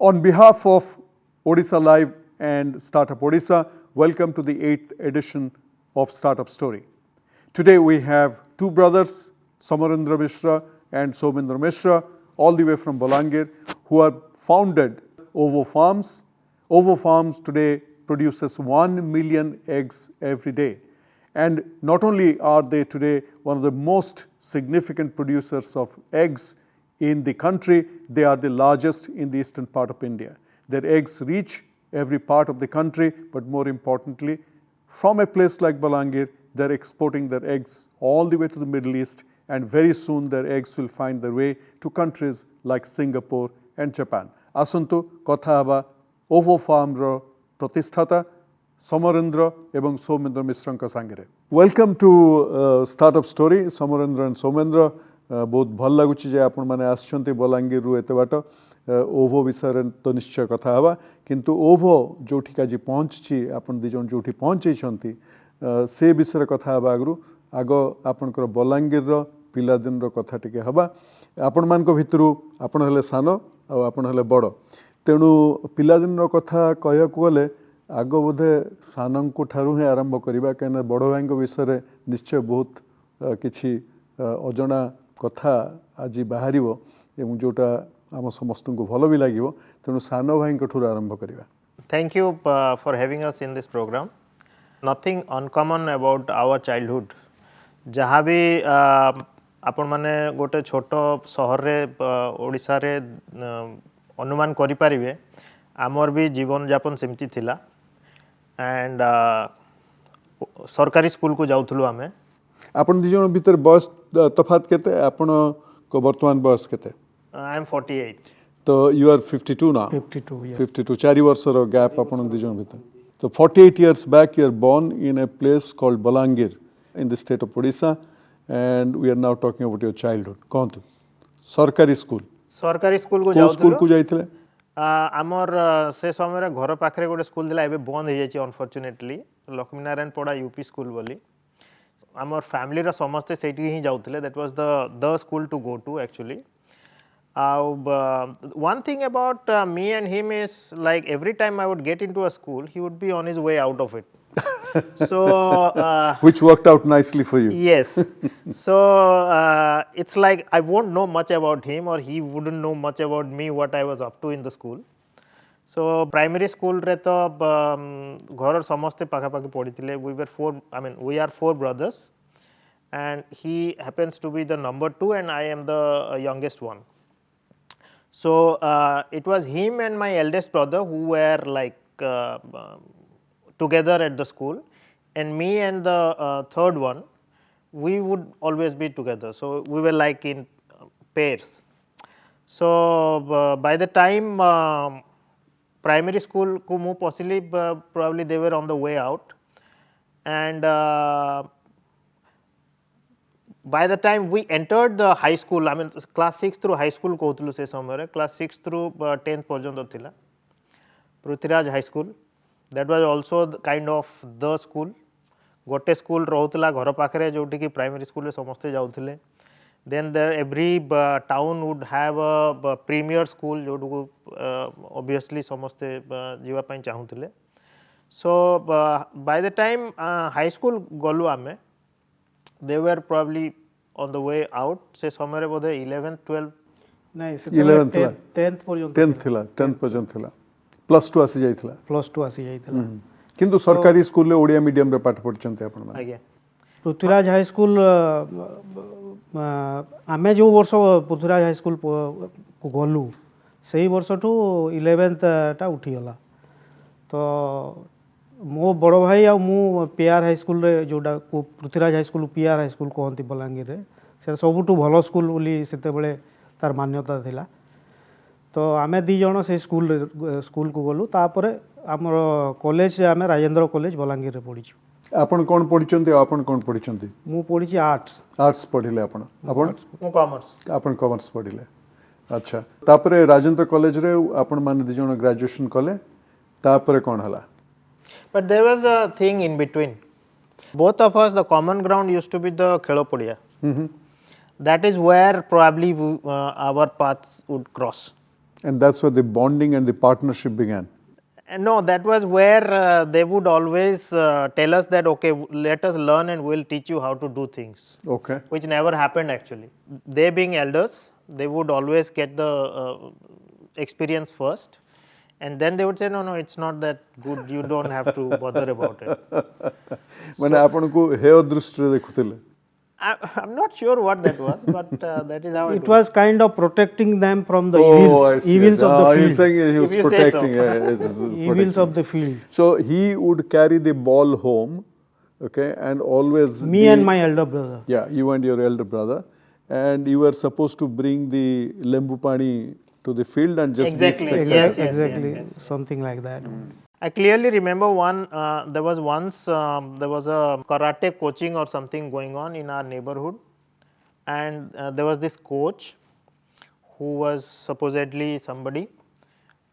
On behalf of OdishaLIVE and Startup Odisha, welcome to the 8th edition of Startup Story. Today we have two brothers, Samarendra Mishra and Soumendra Mishra, all the way from Balangir, who have founded OVO Farms. OVO Farms today produces 1 million eggs every day. And not only are they today one of the most significant producers of eggs in the country, they are the largest in the eastern part of India. Their eggs reach every part of the country, but more importantly, from a place like Balangir, they're exporting their eggs all the way to the Middle East, and very soon their eggs will find their way to countries like Singapore and Japan. Asantu kotha haba OVO Farm ro pratisthata Samarendra ebong Soumendra Mishranka sangere. Welcome to Startup Story, Samarendra and Soumendra. बहुत भल लगुच जे आपण माने आछंती बलांगीर रु एते बाट ओभो विषय तो निश्चय कथा हवा किंतु ओभो जोठी काजी पहुंची आपण दी जन जोठी पहुंची छंती से विषय कथा हवा आगो आपनकर बलांगीर रो पिला दिन रो कथा टिके हवा आपण मान को भितरु आपण हले सानो आ आपण हले बड़ तेणु पिला दिन रो कथा कहया को गले आगो बोधे सानन को ठारु हे आरंभ करिबा केना बड़ भाई को विषय निश्चय बहुत किछि अजणा कथा आज बाहर एवं जोटा आम समस्त को भल भी लगे तेणु सान भाई ठूर आरंभ करवा. Thank you for having us in this program. Nothing uncommon about our childhood. जहाँ भी आपण माने गोटे छोट सहर रे ओडिशा रे अनुमान करि परिबे आमर भी जीवन यापन सेमती थिला एंड सरकारी स्कूल को जाउथलु आमे. आपण दी जन भीतर बयस तफात केते आपण को वर्तमान बयस केते? I am 48. तो you are 52 now. 52, yeah. 52 4 वर्ष रो गैप आपण दी जन भीतर. So 48 years back you are born in a place called Balangir in the state of Odisha and we are now talking about your childhood. कोन सरकारी school को जाउथलु school को जाइथिले? आमर से समय रे घर पाखरे गोटे स्कूल दिला एबे बंद हो जायछि अनफॉर्चुनेटली लक्ष्मी नारायण पड़ा यूपी स्कूल बोली. आमर फैमिली रो समस्ते सेठी ही जाउथले. That was the school to go to actually. One thing about me and him is like every time I would get into a school, he would be on his way out of it. So which worked out nicely for you. Yes. So it's like I won't know much about him or he wouldn't know much about me what I was up to in the school. So primary school रे तो घर समस्ते पाखा पाखी पढ़ी. We are four brothers and he happens to be the number 2 and I am the youngest one. So it was him and my eldest brother who were like together at the school, and me and the third one, we would always be together. So we were like in pairs. So by the time primary school ko mu possibly probably they were on the way out, and by the time we entered the high school, I mean class 6 through high school कहतलु से समय रे class 6 through 10th पर्यंत थिला Prithviraj high school. That was also kind of the school. गोटे school रहउतला घर पाखरे जोटी की primary school रे समस्ते जाउथिले. Then every town would have a premier school जो obviously समस्ते जीवा पई चाहुथिले. So by the time high school गलु आमे they were probably on the way out. से समय रे बोधे 11th 12th नहीं 10th पर्यंत थिला प्लस 2 आसी जाइथिला किंतु सरकारी स्कूल ले ओडिया मीडियम रे पाठ पढचंते आपण माने. आगे पृथ्वीराज हाई स्कूल आमे जो वर्ष पृथ्वीराज हाई स्कूल को गलु सही वर्ष ठू 11th टा उठी गला. तो मो बड़ भाई आ मु पीआर हाई स्कूल रे जोडा Prithviraj high school PR high school कहती बलांगीर रे से सबुठू भल स्कूल बोली सेते बेले तार मान्यता थिला. तो आमे दी जण से स्कूल को गलु तापर हमर कॉलेज आमे राजेंद्र कॉलेज बलांगीर रे पढिछु. आपण कोन पढिचंती आपण कोन पढिचंती? मु पढिछि आर्ट्स पढिले आपण मु कॉमर्स आपण कॉमर्स पढिले. अच्छा तापर राजेंद्र कॉलेज रे आपण माने दी जण ग्रेजुएशन कले तापर कोन हला? But there was a thing in between. Both of us, the common ground used to be the Khelopodia. That is where probably our paths would cross. And that's where the bonding and the partnership began. And no, that was where they would always tell us that, okay, let us learn and we'll teach you how to do things. Okay. Which never happened actually. They being elders, they would always get the experience first, and then they would say, no, it's not that good, you don't have to bother about it. ମାନେ ଆପଣଙ୍କୁ ହେୟ ଦୃଷ୍ଟିରେ ଦେଖୁଥିଲେ. I'm not sure what that was, but that is how It was kind of protecting them from the I evils, see. evils of the He's field. saying he was If you say so. protecting. Evils of the field. So he would carry the ball home, okay, and always Me and my elder brother. Yeah, you and your elder brother, and you were supposed to bring the lembu pani to the field and just be Exactly. spectator. Yes, Exactly, yes. something like that. I clearly remember there was once there was a karate coaching or something going on in our neighborhood, and there was this coach who was supposedly somebody,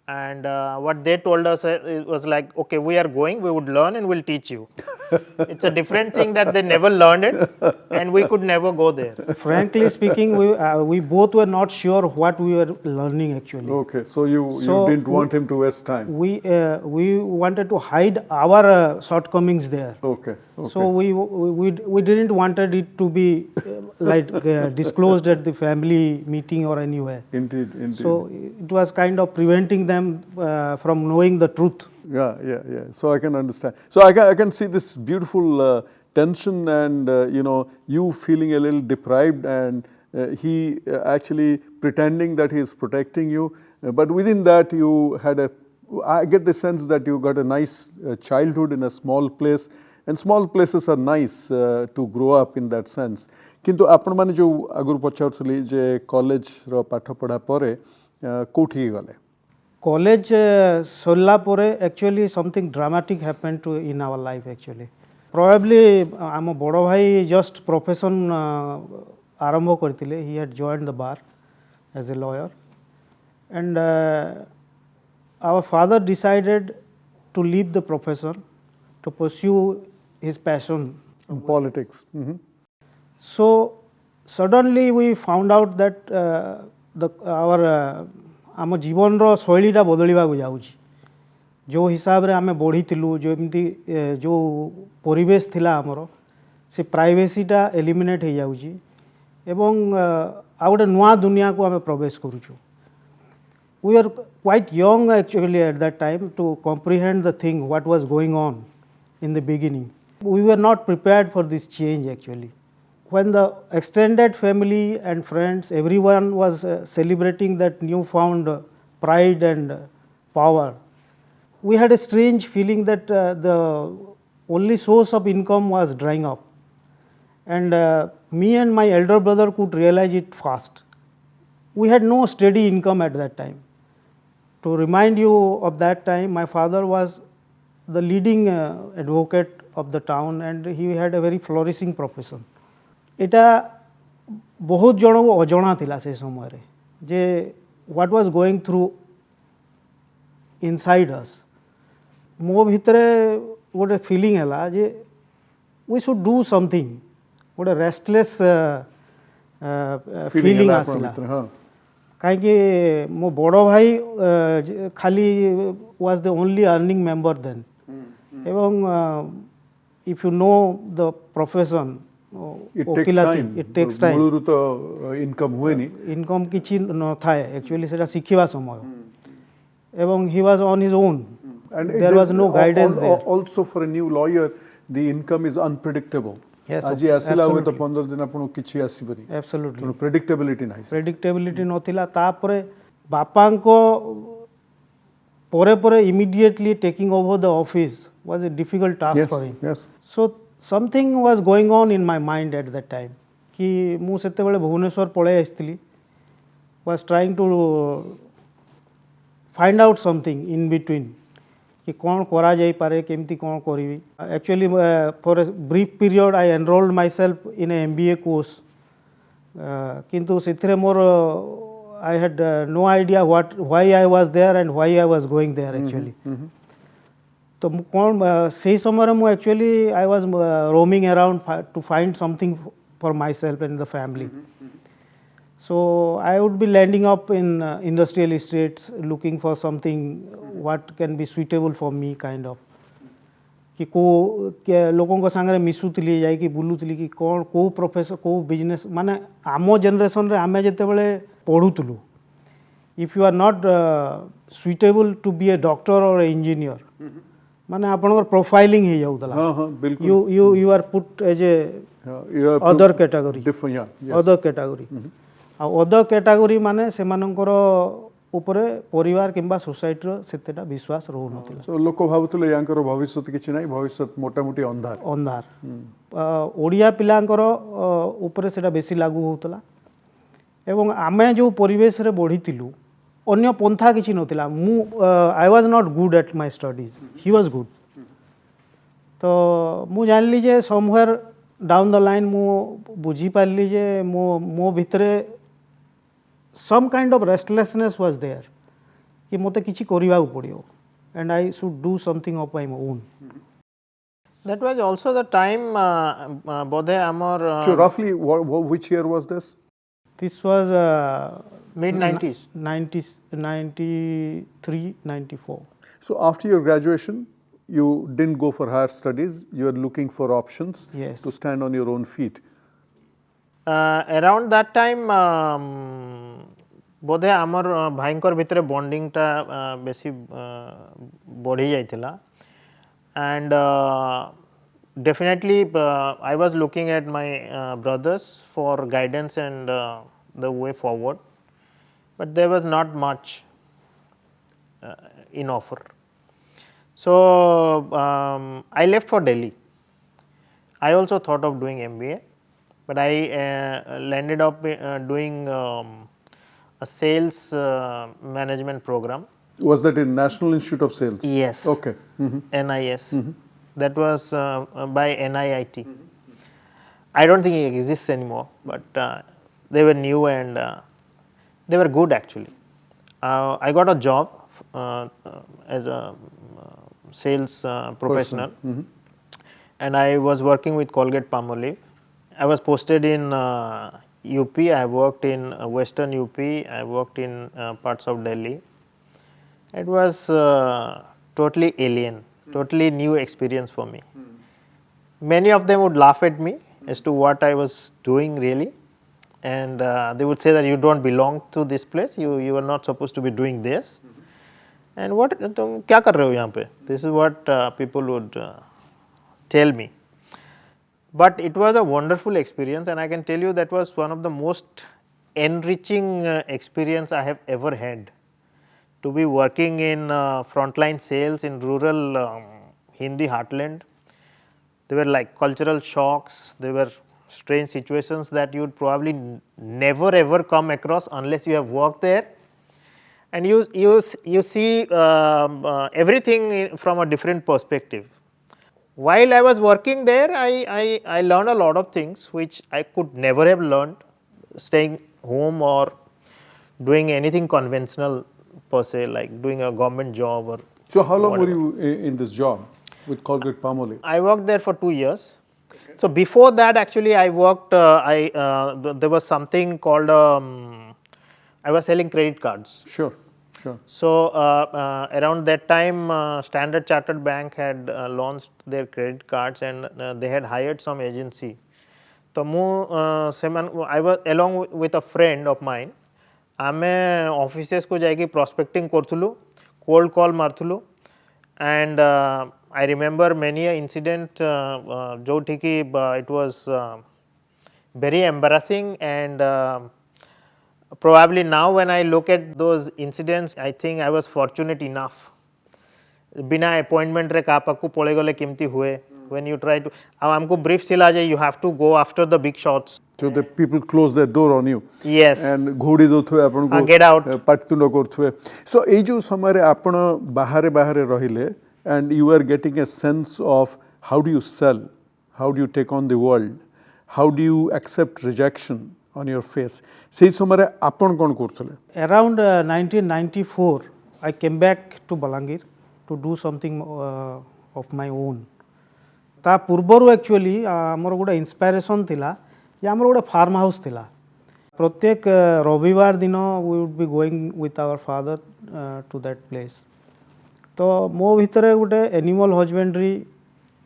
and what they told us it was like, okay, we are going, we would learn and we'll teach you. It's a different thing that they never learned it, and we could never go there. Frankly speaking, we both were not sure what we were learning actually. Okay, so you So didn't want him to waste time. We wanted to hide our shortcomings there. Okay. So we didn't wanted it to be disclosed at the family meeting or anywhere. Indeed. So it was kind of preventing them from knowing the truth. Yeah. So I can understand. So I can see this beautiful tension and you feeling a little deprived, and he actually pretending that he is protecting you. But within that, you had I get the sense that you got a nice childhood in a small place, and small places are nice to grow up in that sense. किंतु आपण माने जो आगुर पचारुथली जे college रो पाठ पढ़ा परे कोठी गले. College सरला परे actually something dramatic happened in our life actually. Probably आम बड़ भाई just profession आरंभ करथिले. He had joined the bar as a lawyer, and our father decided to leave the profession to pursue his passion. Politics. So suddenly we found out that आम जीवन रो शैलीटा बदलिबा को जाउची. जो हिसाब रे आमे बढ़ीथिलु, जो एमती जो परिवेश थिला हमरो, से प्राइवेसीटा एलिमिनेट हो जाउची एवं आ गोटे नुआ दुनिया को आमे प्रवेश करूछु. We were quite young actually at that time to comprehend the thing what was going on in the beginning. We were not prepared for this change actually. When the extended family and friends, everyone was celebrating that newfound pride and power, we had a strange feeling that the only source of income was drying up, and me and my elder brother could realize it fast. We had no steady income at that time. To remind you of that time, my father was the leading advocate of the town, and he had a very flourishing profession. एटा बहुत जन को अजଣା थिला से समय रे जे what was going through inside us. मो भितरे गोटे फीलिंग हैला जे वी शुड डू समथिंग. गोटे रेस्टलेस फीलिंग आसिला कहीं मो बड़ भाई खाली was the only earning member then. एवं if you know the profession, it takes time. मूलरू तो इनकम हुए नी. इनकम किछि न थाए एक्चुअली सेटा सिखिबा समय. एवं he was on his own. And there was no guidance there. Also for a new lawyer, the income is unpredictable. Yes, आजी आसिला हुए तो 15 दिन आपन किछि आसीबनी. Absolutely. तो predictability नाही. Predictability नथिला. तापरे बापा को परे immediately taking over the office was a difficult task for him. Yes. So something was going on in my mind at that time कि मु सेते बेले भुवनेश्वर पळे आइसथिली, was trying to find out something in between कि कौन करा जाई पारे, केमती कौन करिवि. Actually for a brief period I enrolled myself in a MBA course, किंतु सेथिरे मोर I had no idea why I was there and why I was going there actually. तो कौन सही समय मु actually I was roaming around two find something for my self and the family. So I would be landing up in industrial estates looking for something what can be suitable for me kind of. कि को लोकों सांगे मिसुली जाकि बुलूली कि कौन को professor को business माने आम जेनेरेशन रे आमे जेते बेले पढ़ुतलु if you are not suitable to be a doctor or engineer माने आपनकर प्रोफाइलिंग हे जाउतला हां हां बिल्कुल you are put as a other category other category uh other category माने सेमानकर उपरे परिवार किंबा सोसाइटी रो सेतेटा विश्वास रहू नथिला सो लोक भाबुतले यांकर भविष्य किछि नै भविष्य मोटा मोटी अंधार ओडिया पिलांकर उपरे सेटा बेसी लागू होतला एवं आमे जो परिवेश रे बढ़ितिलु अन्य पंथा किछि नथिला मु I was not good at my studies he was good तो मु जानली जे समवेयर डाउन द लाइन मु बुझी पारली जे मो भितरे some kind of restlessness was there कि मोते किछि करिवा पड़ियो and I should do something of my own. That was also the time bodhe amar so roughly which year was this? This was mid 90s 93 94. So after your graduation you didn't go for higher studies, you were looking for options yes. to stand on your own feet. Around that time बोधे आमर भाईंकर भितरे bonding टा बेसी बढ़ी जाइथिला and definitely I was looking at my brothers for guidance and the way forward but there was not much in offer so I left for Delhi I also thought of doing MBA but I landed up doing a sales management program. Was that in National Institute of Sales? Yes. Okay. NIS. That was by NIIT. I don't think it exists anymore, but they were new and they were good actually. I got a job as a sales professional and I was working with Colgate-Palmolive. I was posted in UP, I worked in western UP, I worked in parts of Delhi. It was totally alien, totally new experience for me. Many of them would laugh at me as to what I was doing really and they would say that you don't belong to this place, you are not supposed to be doing this and what tum kya kar rahe ho yahan pe, this is what people would tell me. But it was a wonderful experience and I can tell you that was one of the most enriching experience I have ever had. To be working in frontline sales in rural Hindi heartland, there were like cultural shocks, there were strange situations that you would probably never ever come across unless you have worked there and you see everything from a different perspective. While I was working there, I learned a lot of things which I could never have learned staying home or doing anything conventional per se, like doing a government job or. So how long whatever. were you in this job with Colgate-Palmolive? I worked there for 2 years. Okay. So before that, actually, I worked. There was something called. I was selling credit cards. Sure. So around that time, Standard Chartered Bank had launched their credit cards and they had hired some agency. So I was along with a friend of mine. आमे offices को जाके prospecting करथुलु, cold call मारथुलु, and I remember many a incident जो ठीक it was very embarrassing and probably now when I look at those incidents, I think I was fortunate enough. बिना appointment रे का पाकु पळे गले केमती हुए when you try to अब हमको brief थिला जे you have to go after the big shots. So the people close their door on you. Yes. And घोड़ी दोथुए आपन को get out. पाटतुन करथुए. So एई जो समय रे आपण बाहरे बाहरे रहिले and you are getting a sense of how do you sell, how do you take on the world, how do you accept rejection on your face. सेई समय रे आपण कोन करथले? Around 1994 I came back to Balangir to do something of my own. ता पूर्वरु actually आमर गोटे inspiration थिला जे आमर गोटे फार्म हाउस थिला. प्रत्येक रविवार दिन we would be going with our father to that place तो मो भितर गोटे एनिमल हजबेंड्री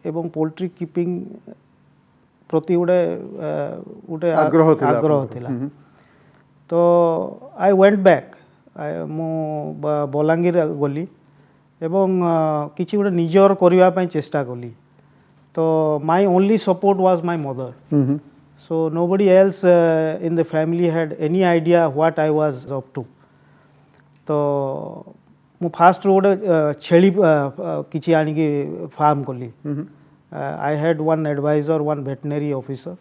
एवं पोल्ट्री कीपिंग प्रति गोटे गोटे आग्रह थिला तो आई वेंट बैक मु बलांगीर गली एवं किसी गोटे निजर करबा पई चेष्टा कली तो my only support was my mother so nobody else in the family had any idea what I was up to तो मु फास्ट रोड छेली किछि आनी की फार्म कली I had one advisor, one veterinary officer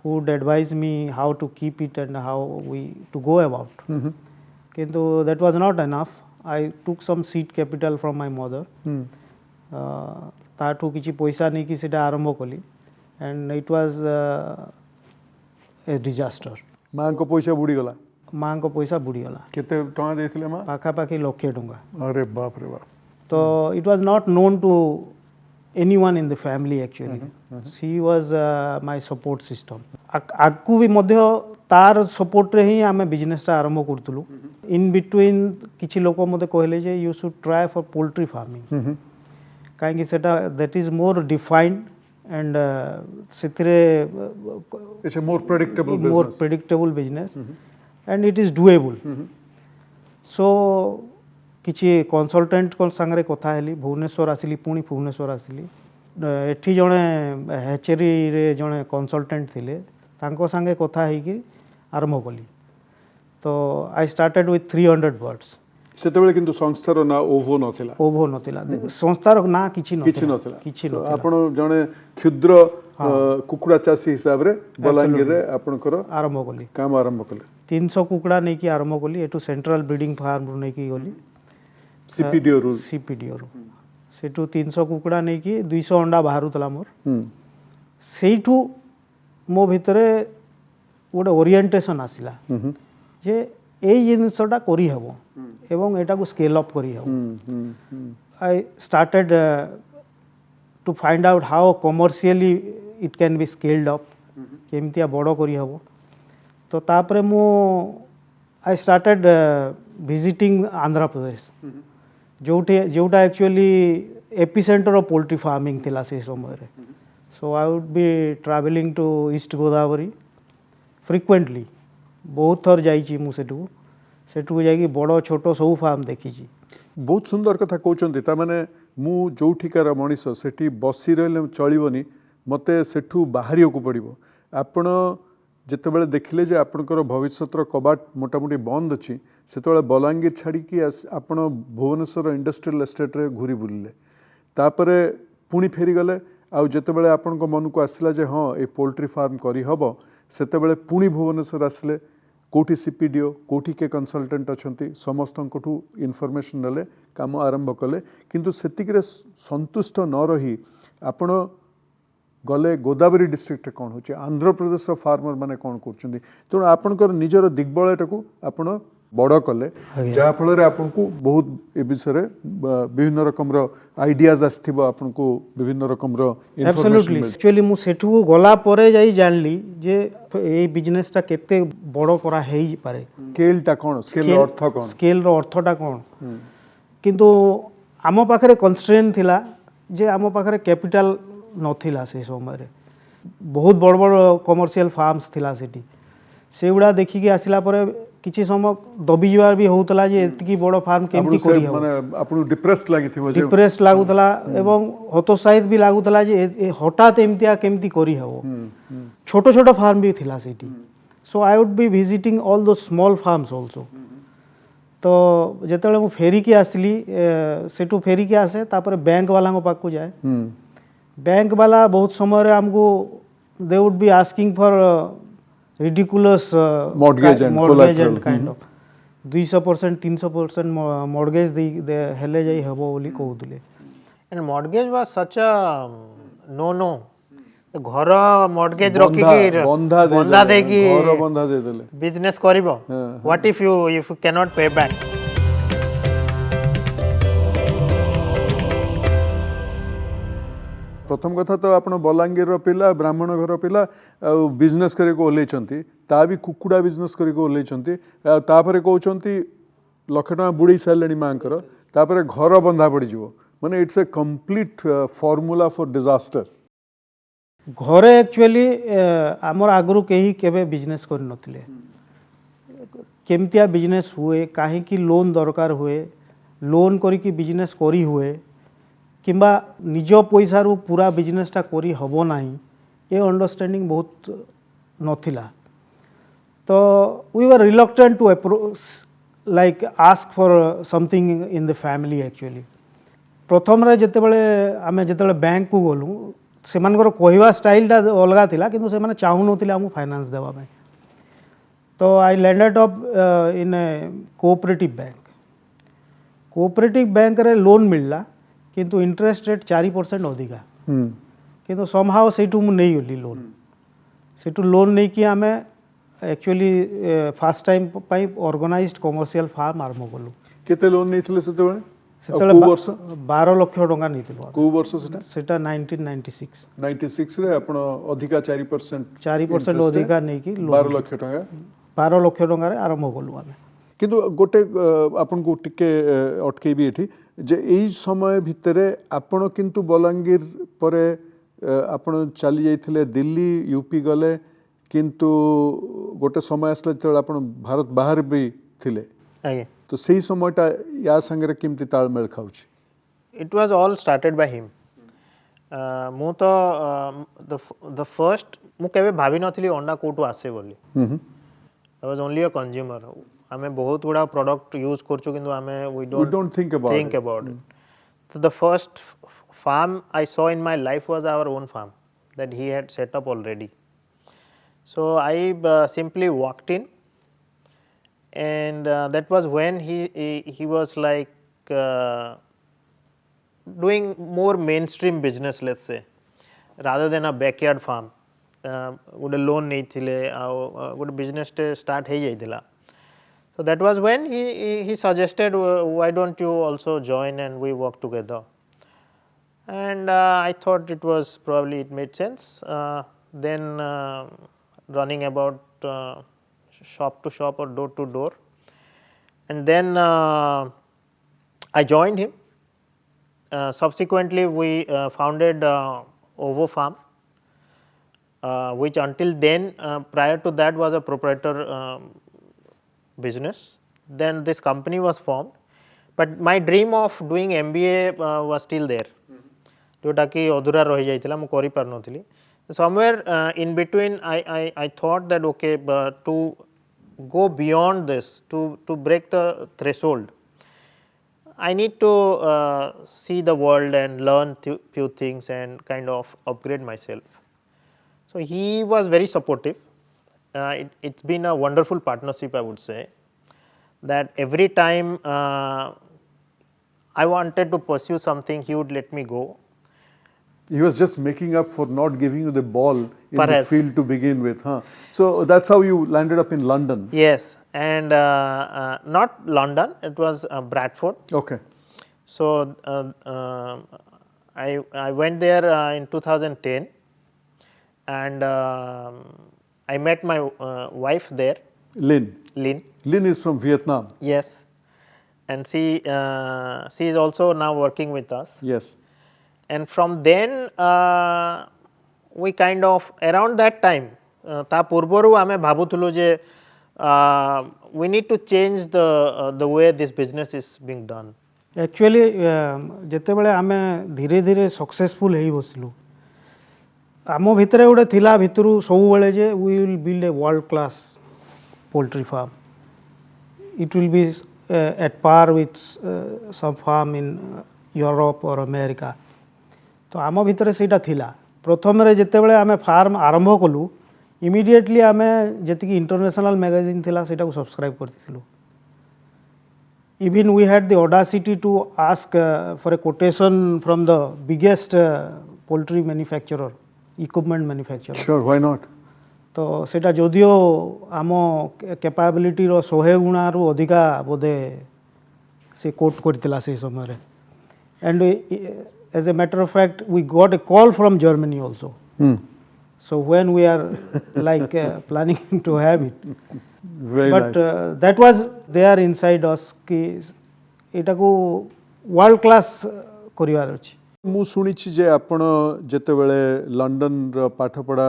who would advise me how to keep it and how we to go about. Kintu that was not enough. I took some seed capital from my mother. ताठू किछि पैसा नहीं कि सेटा आरंभ कली and it was a disaster. माँ को पैसा बुड़ी गला माँ को पैसा बुड़ी गला केते टका देथिले माँ पाखा पाखी लक्षे टंका अरे बाप रे बाप तो it was not known to anyone in the family actually. She was my support system. आगु भी मध्य तार सपोर्ट रे ही आमे बिजनेस टा आरंभ करतलु इन बिटवीन किछि लोक मते कहले जे you should try for poultry farming काहे कि सेटा that is more defined and सेतिरे it's a more predictable business and it is doable so किछि कंसल्टेंट को संगे कथा हेली भुवनेश्वर आसिली पुणी भुवनेश्वर आसिली एठी जणे हैचेरी रे जणे कंसल्टेंट थिले तांको संगे कथा हेकी आरंभ कली तो आई स्टार्टेड विथ 300 बर्ड्स सेतेबेले किंतु संस्थार ना ओभो नथिला संस्थार ना किछि नथिला आपण जणे क्षुद्र कुकुड़ा चासी हिसाब रे बलांगीर रे आपनकर आरंभ कली काम आरंभ कले 300 कुकुड़ा नै कि आरंभ कली एटू सेंट्रल ब्रीडिंग फार्म रो नै कि गली सीपीडीओ रो सेटू 300 कुकुड़ा नै कि 200 अंडा बाहरुतला मोर सेइठू मो भितरे गोटे ओरिएंटेशन आसिला जे एई जिनिसटा करी हबो एवं एटा को स्केल अप करी हबो I started to find out how commercially it can be scaled up केमतिया बड़ करी हबो तो तापरे मो I started visiting Andhra Pradesh जोटा actually epicentre of poultry farming थिला से समय रे so I would be travelling to East Godavari frequently बहुत थर जाइछि मु सेठू जाइकी बड़ छोट सब फार्म देखी बहुत सुंदर कथा कहते ता माने मु जोठिकार मनीष सेठी बसी रहिले चलिबनी मते सेठू बाहरियो को पड़िबो आपण जेतेबेले देखिले जे आपणकर भविष्यतर कबाट मोटामोटी बंद अछि सेतेबेले बलांगीर छाड़ी कि आपण भुवनेश्वर इंडस्ट्रियल एस्टेट रे घुरी बुलिले तापरे पुणी फेरी गले आ जेतेबेले आपणको मन को आसिला जे हां ए पोल्ट्री फार्म करी हबो सेतेबेले पुणी भुवनेश्वर आसिले कोठी सीपीडीओ कोठी के कंसल्टेंट अछंती समस्तंकठू इन्फॉर्मेशन नले काम आरंभ कले किंतु सेतिकरे संतुष्ट न रही आपण गले गोदावरी डिस्ट्रिक्ट कौन होचे आंध्र प्रदेश फार्मर माने कौन करछंती तेणु आपणकर निजर दिग्बलटाकू आपण बड़ कले जहाँ फल आपको बहुत ए विषय विभिन्न रकम आइडियाज आसथिबो आपको विभिन्न रकम एब्सोल्युटली एक्चुअली मु सेठू गला परे जाई जानली जे ए बिजनेस ता केते बड़ करा हेई पारे स्केल ता कोन स्केल अर्थ कोन स्केल रो अर्थटा कोन किंतु आम पाखरे कंस्ट्रेन थिला जे आम पाखरे कैपिटल नथिला से समय रे बहुत बड़ बड़ कमर्शियल फार्म्स थिला सेठी सेगुडा देखि के आसिला परे किछि समय दबी जवार भी होतला जे एतकी बड़ फार्म केमती करी हो माने आपन डिप्रेस लागिथिबो जे डिप्रेस लागुतला एवं हतोत्साहित भी लागुतला जे हठात एमतिया केमती करी हो छोटो छोटो फार्म भी थिला सेठी so I would be visiting all those small farms also तो जेतेले मु फेरी के आसली सेठू फेरी के आसे तापर बैंक वाला को पाक को जाए बैंक वाला बहुत समय रे हमको they would be asking for ridiculous mortgage and kind of 200% 300% mortgage they hele jai habo boli कहउतले and mortgage was such a no घर mortgage रखी की बंधा दे की घर बंधा दे देले business करिवो what if you cannot pay back प्रथम कथा तो आप बलांगीर पिला ब्राह्मण घर पिला बिजनेस करी ओल्लैचंती ता भी कुकुड़ा बिजनेस करी ओल्लैचंती तापरे कहउचंती लक्ष टका बुड़ी सारे माँकर तापरे घर बंधा पड़ माने it's a complete formula for disaster घरे एक्चुअली आमर आगु कहीं केबे बिजनेस कर नथिले केमतिया बिजनेस हुए कहीं लोन दरकार हुए लोन करी बिजनेस करी हुए किंबा निज पैसा रू पूरा बिजनेसटा करी हबो नाही ये अंडरस्टैंडिंग बहुत नथिला तो we were reluctant to approach like ask for something in the family actually प्रथम रे जेतेबेले बैंक को गलु से कहवा स्टाइलटा अलग थिला किंतु से माने चाहू नथिले हमु फाइनेंस देवा में तो I landed up in A cooperative bank रे लोन मिलला किंतु इंटरेस्ट रेट 4% अधिका किंतु समहाउ सेठू मु नहीं गली लोन सेठू लोन नहीं कि आमे एक्चुअली फर्स्ट टाइम पाई ऑर्गेनाइज्ड कमर्शियल फार्म आरंभ कलु केते लोन नहीं सेते 12 लाख टका नहीं को वर्ष सेटा 1996 रे आपण अधिका 4% अधिका नहीं कि 12 लाख टका 12 लाख टका रे आरंभ कलु आमे किंतु गोटे आपन को टिके अटके भी एठी जे एई समय भितरे आपण किंतु बलांगीर परे आपण चली जाइथिले दिल्ली यूपी गले किंतु गोटे समय आसले जब आपण भारत बाहर भी थिले आगे तो सही समयटा या संगे केमती तालमेल खाउची it was all started by him मु तो द फर्स्ट मु केबे भाभी नथिली अंडा कोटू आसे बोली I was only a consumer आमे बहुत गुडा प्रोडक्ट यूज करछु किंतु आमे we don't think about it so the first farm I saw in my life was our own farm that he had set up already. So I simply walked in, and that was when he was like doing more mainstream business, let's say, rather than a backyard farm. Would a loan नहीं थिले would business start है जाई थिला. So that was when he suggested why don't you also join and we work together. And I thought it was probably it made sense. Then running about shop to shop or door to door, and then I joined him. Subsequently, we founded OVO Farm, which until then, prior to that, was a proprietor business. Then this company was formed, but my dream of doing MBA was still there. जोटा कि अधूरा रही जाइथिला मु करि पार नथिली somewhere in between I thought that okay to go beyond this to break the threshold I need to see the world and learn few things and kind of upgrade myself. So he was very supportive. It's been a wonderful partnership, I would say, that every time I wanted to pursue something, he would let me go. He was just making up for not giving you the ball in Perhaps. the field to begin with, huh? So that's how you landed up in London. Yes, and not London, it was Bradford. Okay. So I went there in 2010, and I met my wife there. Lynn. Lynn is from Vietnam. Yes, and she is also now working with us. Yes. And from then we kind of around that time ता पूर्वरु आमे भाबुथुलु जे we need to change the way this business is being done. Actually जेतेबेले आमे धीरे धीरे successful हेई बसलु आमो भितरे गोटे थिला भितरु सब बेले जे we will build a world class poultry farm. It will be at par with some farm in Europe or America. तो आम भितर सेटा थिला प्रथम रे जेतेबेले आमे फार्म आरंभ कलु इमिडिएटली आमे जेतिकी इंटरनेशनल मैगजीन थिला सेटा को subscribe करथिलु. Even we had the audacity to ask for a quotation from the biggest poultry manufacturer, equipment manufacturer. Sure, why not? तो सेटा जदियो आम कैपेबिलिटी रो 100 गुणा रु अधिका बोधे से कोट करथिला से समय रे. And as a matter of fact, we got a call from Germany also. So when we are like planning to have it, very but nice. that was there inside us कि एटा को world class करिवार अछि. ମୁଁ ଶୁଣିଛି ଯେ ଆପଣ ଯେତେବେଳେ ଲଣ୍ଡନର ପାଠପଢ଼ା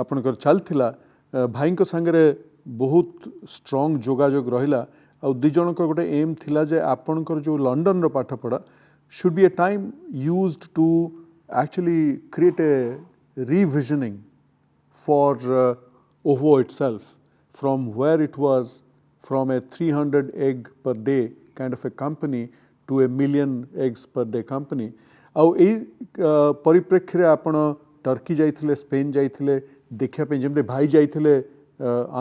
ଆପଣଙ୍କର ଚାଲିଥିଲା ଭାଇଙ୍କ ସାଙ୍ଗରେ ବହୁତ ଷ୍ଟ୍ରଙ୍ଗ ଯୋଗାଯୋଗ ରହିଲା ଆଉ ଦୁଇ ଜଣଙ୍କ ଗୋଟେ ଏମ୍ ଥିଲା ଯେ ଆପଣଙ୍କର ଯେଉଁ ଲଣ୍ଡନର ପାଠପଢ଼ା should be a time used to actually create a revisioning for OVO itself from where it was from a 300 egg per day kind of a company to a million eggs per day company. ଆଉ ଏଇ ପରିପ୍ରେକ୍ଷୀରେ ଆପଣ Turkey ଯାଇଥିଲେ Spain ଯାଇଥିଲେ ଦେଖିବା ପାଇଁ ଯେମିତି ଭାଇ ଯାଇଥିଲେ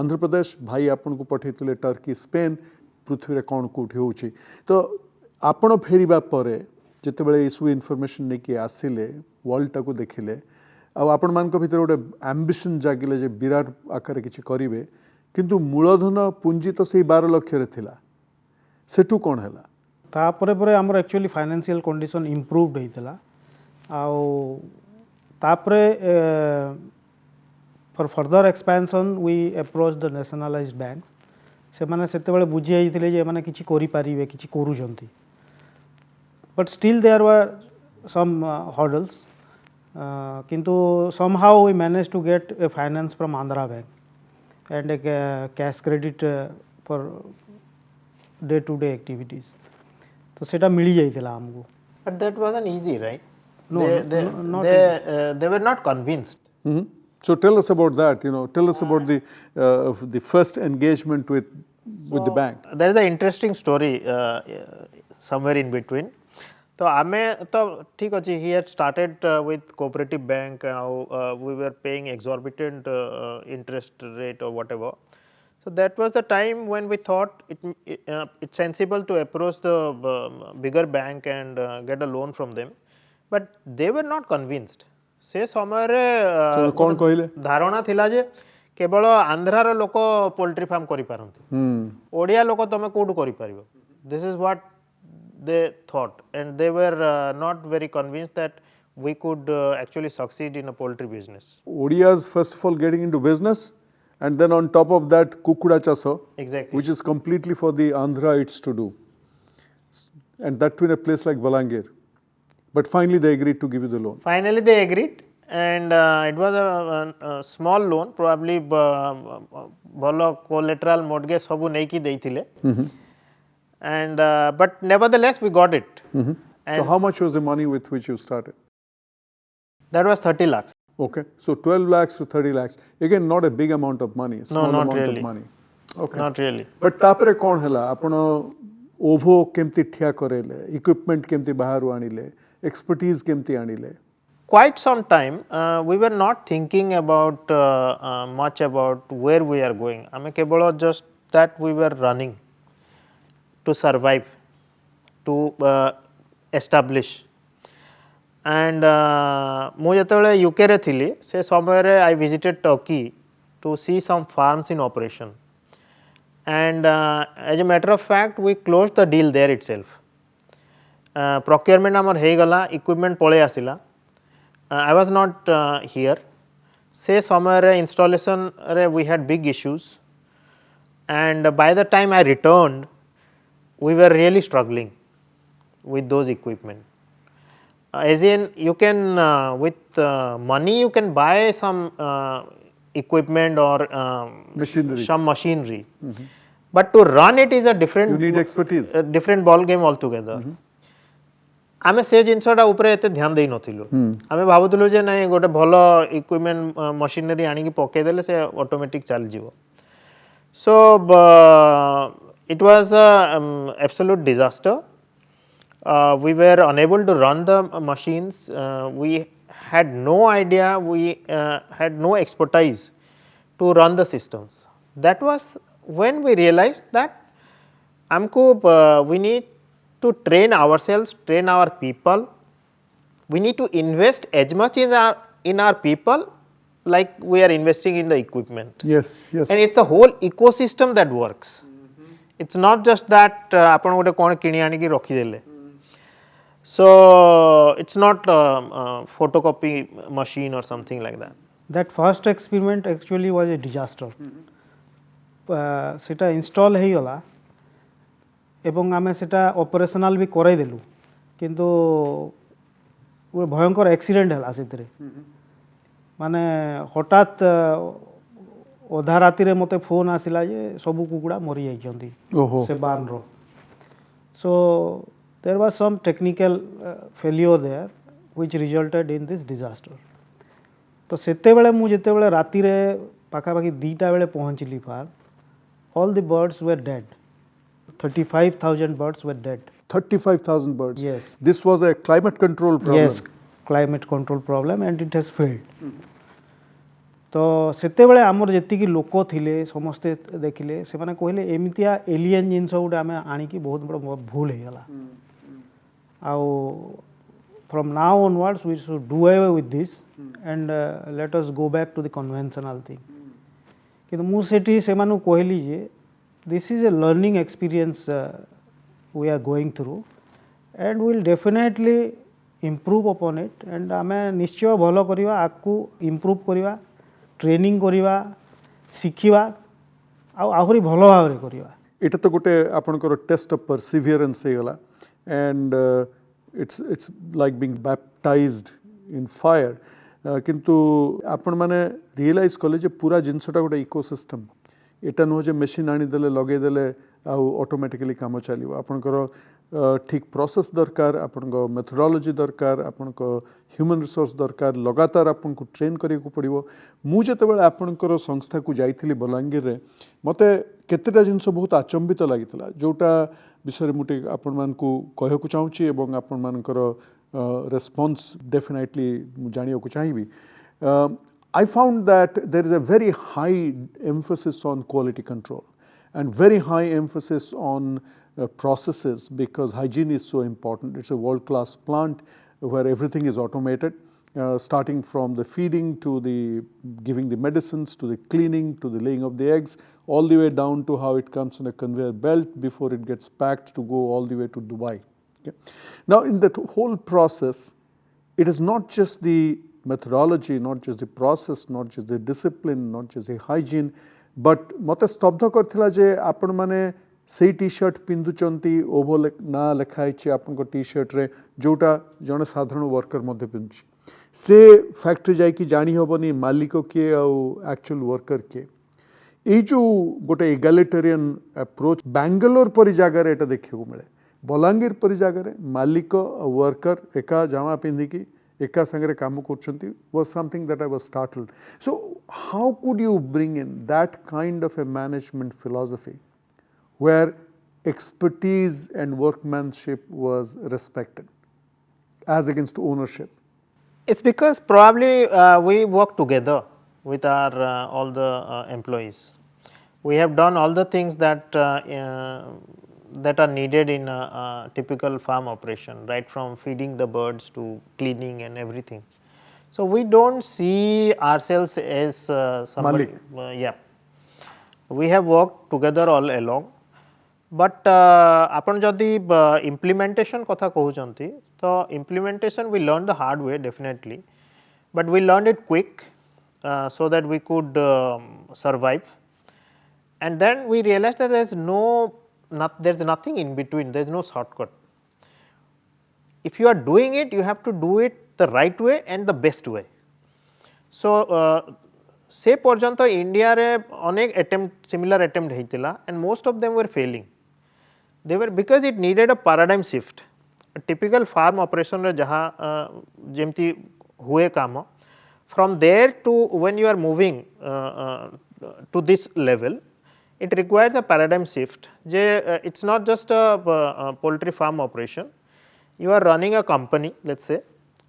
ଆନ୍ଧ୍ରପ୍ରଦେଶ ଭାଇ ଆପଣଙ୍କୁ ପଠାଇଥିଲେ ଟର୍କି ସ୍ପେନ୍ ପୃଥିବୀରେ କ'ଣ କେଉଁଠି ହେଉଛି ତ ଆପଣ ଫେରିବା ପରେ ଯେତେବେଳେ ଏସବୁ ଇନଫର୍ମେସନ୍ ନେଇକି ଆସିଲେ ୱାର୍ଲଡଟାକୁ ଦେଖିଲେ ଆଉ ଆପଣମାନଙ୍କ ଭିତରେ ଗୋଟେ ଆମ୍ବିସନ୍ ଜାଗିଲେ ଯେ ବିରାଟ ଆକାରରେ କିଛି କରିବେ କିନ୍ତୁ ମୂଳଧନ ପୁଞ୍ଜି ତ ସେଇ 12 ଲକ୍ଷରେ ଥିଲା ସେଠୁ କ'ଣ ହେଲା तापरे परे हमर एक्चुअली फाइनेंशियल कंडीशन इम्प्रूव्ड होइतला आउ तापरे for further expansion we approach the nationalised bank से माने सेते बेले बुझी आइथिले जे माने किछि करि पारिबे किछि करूछंती but still there were some hurdles किंतु somehow we manage to get a finance from Andhra Bank and a cash credit for day to day activities तो सेटा मिली जाइथिला हमको. But that wasn't easy, right? No, they were not convinced. So tell us about that. Tell us about the first engagement with the bank. There is an interesting story somewhere in between. तो आमे तो ठीक अच्छी he had started with cooperative bank. We were paying exorbitant interest rate or whatever. So that was the time when we thought it's sensible to approach the bigger bank and get a loan from them, but they were not convinced. से समय रे कौन कहले धारणा थिला जे केवल आंध्रार लोक poultry farm करि पारंती ओडिया लोक तमे कोडु करि पारिबो. This is what they thought and they were not very convinced that we could actually succeed in a poultry business. Odias first of all getting into business and then on top of that kukuda chaso, Exactly. which is completely for the Andhrites to do, and that too in a place like Balangir. But finally they agreed to give you the loan. Finally they agreed and it was a small loan, probably bhalo collateral mortgage sabu nei ki deithile and but nevertheless we got it. So how much was the money with which you started? That was 30 lakhs. Okay, so 12 lakhs to 30 lakhs. Again, not a big amount of money, small not amount really. of money. Okay. Not really. But तापरे कौन हला आपण ओभो केमती ठिया करेले equipment केमती Bahru आनिले expertise केमती आनिले Quite some time we were not thinking about much about where we are going. Ame kebolo just that we were running to survive, to establish. And ମୁଁ ଯେତେବେଳେ ୟୁକେ ରେ ଥିଲି ସେ ସମୟରେ I visited Turkey to see some farms in operation and as a matter of fact we closed the deal there itself. Procurement ଆମର ହେଇଗଲା equipment ପଳେଇ ଆସିଲା. I was not here. ସେ ସମୟରେ installation ରେ we had big issues and by the time I returned we were really struggling with those equipment. As in you can with money you can buy some equipment or machinery. some machinery but to run it is a different You need expertise. different ball game altogether. आमे से जिनसटा ऊपर एते ध्यान देई नथिलु आमे भाबुतलु जे नै गोटे भलो इक्विपमेंट मशीनरी आनी की पके देले से ऑटोमेटिक चल जीवो. So it was a absolute disaster. We were unable to run the machines. We had no idea, we had no expertise to run the systems. That was when we realized that we need to train ourselves, train our people. We need to invest as much in our people like we are investing in the equipment. Yes, yes. And it's a whole ecosystem that works. It's not just that apan gote kon kini ani ki rakhi dele. So it's not a photocopy machine or something like that. That first experiment actually was a disaster. সেটা install ହେଇଗଲା ଏବଂ ଆମେ ସେଟା operational ବି କରାଇଦେଲୁ କିନ୍ତୁ ଗୋଟେ ଭୟଙ୍କର accident ହେଲା ସେଥିରେ ମାନେ ହଠାତ୍ ଅଧା ରାତିରେ ମୋତେ ଫୋନ୍ ଆସିଲା ଯେ ସବୁ କୁକୁଡ଼ା ମରିଯାଇଛନ୍ତି ସେ ବାର୍ନର show there was some technical failure there which resulted in this disaster. ତ ସେତେବେଳେ ମୁଁ ଯେତେବେଳେ ରାତିରେ ପାଖାପାଖି 2ଟା ବେଳେ ପହଞ୍ଚିଲି farm all the birds were dead. 35,000 birds were dead. 35,000 birds. Yes. This was a climate control problem. Yes, climate control problem and it has failed. तो ସେତେବେଳେ ଆମର ଯେତିକି ଲୋକ ଥିଲେ ସମସ୍ତେ ଦେଖିଲେ ସେମାନେ କହିଲେ ଏମିତିଆ ଏଲିଏନ୍ ଜିନିଷ ଗୋଟେ ଆମେ ଆଣିକି ବହୁତ ବଡ଼ ଭୁଲ ହେଇଗଲା ଆଉ from now onwards we should do away with this and let us go back to the conventional thing. କିନ୍ତୁ ମୁଁ ସେଠି ସେମାନଙ୍କୁ କହିଲି ଯେ this is a learning experience we are going through and we will definitely improve upon it and ଆମେ ନିଶ୍ଚୟ ଭଲ କରିବା ଆକୁ improve କରିବା ट्रेनिंग करिवा शिखिवा आ आहुरी भलो भाव रे करिवा एटा तो गोटे आपनकर टेस्ट ऑफ परसिवियरेंस हे गला and it's like being baptised in fire किंतु आपण माने रियलाइज कले जे पूरा जिंसटा गोटे इकोसिस्टम एटा नो जे मशीन आनी देले लगे देले आ ऑटोमेटिकली काम चलिबो आपनकर ठीक प्रोसेस दरकार आपनको मेथोडोलॉजी दरकार आपनको ह्यूमन रिसोर्स दरकार लगातार आपको ट्रेन करिया को पड़िबो मु जेतेबेले आपनकर संस्था को जाइथिली बलांगीर रे मते केतेटा जिंस बहुत आचंबित लागितला जोटा विषय मुटे आपण मान को कहय को चाहूची एवं आपण मानकर रेस्पॉन्स डेफिनेटली मु जानियो को चाहिबी I found that there is a very high emphasis on quality control and very high emphasis on processes because hygiene is so important. It's a world-class plant where everything is automated, starting from the feeding to the giving the medicines to the cleaning to the laying of the eggs, all the way down to how it comes on a conveyor belt before it gets packed to go all the way to Dubai. Okay? Now, in that whole process, it is not just the methodology, not just the process, not just the discipline, not just the hygiene, but मते स्तब्ध करथिला जे आपण माने से T shirt पिंधुचंती ओभो ना लेखाई छि आपन को T shirt रे जोटा जने साधारण वर्कर मध्ये पिंधुछि से फैक्ट्री जाई कि जानी होबनी मालिक के आ एक्चुअल वर्कर के ए जो गोटे इगैलिटेरियन अप्रोच बेंगलोर परि जागा रे एटा देखियो मिले बलांगीर परि जागा रे मालिक वर्कर एका जामा पिंधि की एका संगे काम करछंती was something that I was startled. So how could you bring in that kind of a management philosophy where expertise and workmanship was respected as against ownership? It's because probably we work together with our all the employees. We have done all the things that that are needed in a typical farm operation, right from feeding the birds to cleaning and everything. So we don't see ourselves as somebody. Yeah, we have worked together all along. But आपण जदि implementation कथा कहउचंती तो implementation we learned the hard way definitely, but we learned it quick so that we could survive, and then we realized that there's nothing in between, there's no shortcut. If you are doing it, you have to do it the right way and the best way. So से पर्यंत India रे अनेक attempt similar attempt हेतिला and most of them were failing. They were because it needed a paradigm shift. A typical farm operation रे जहाँ जेमती हुए काम from there to when you are moving to this level, it requires a paradigm shift. It's not just a poultry farm operation. You are running a company, let's say,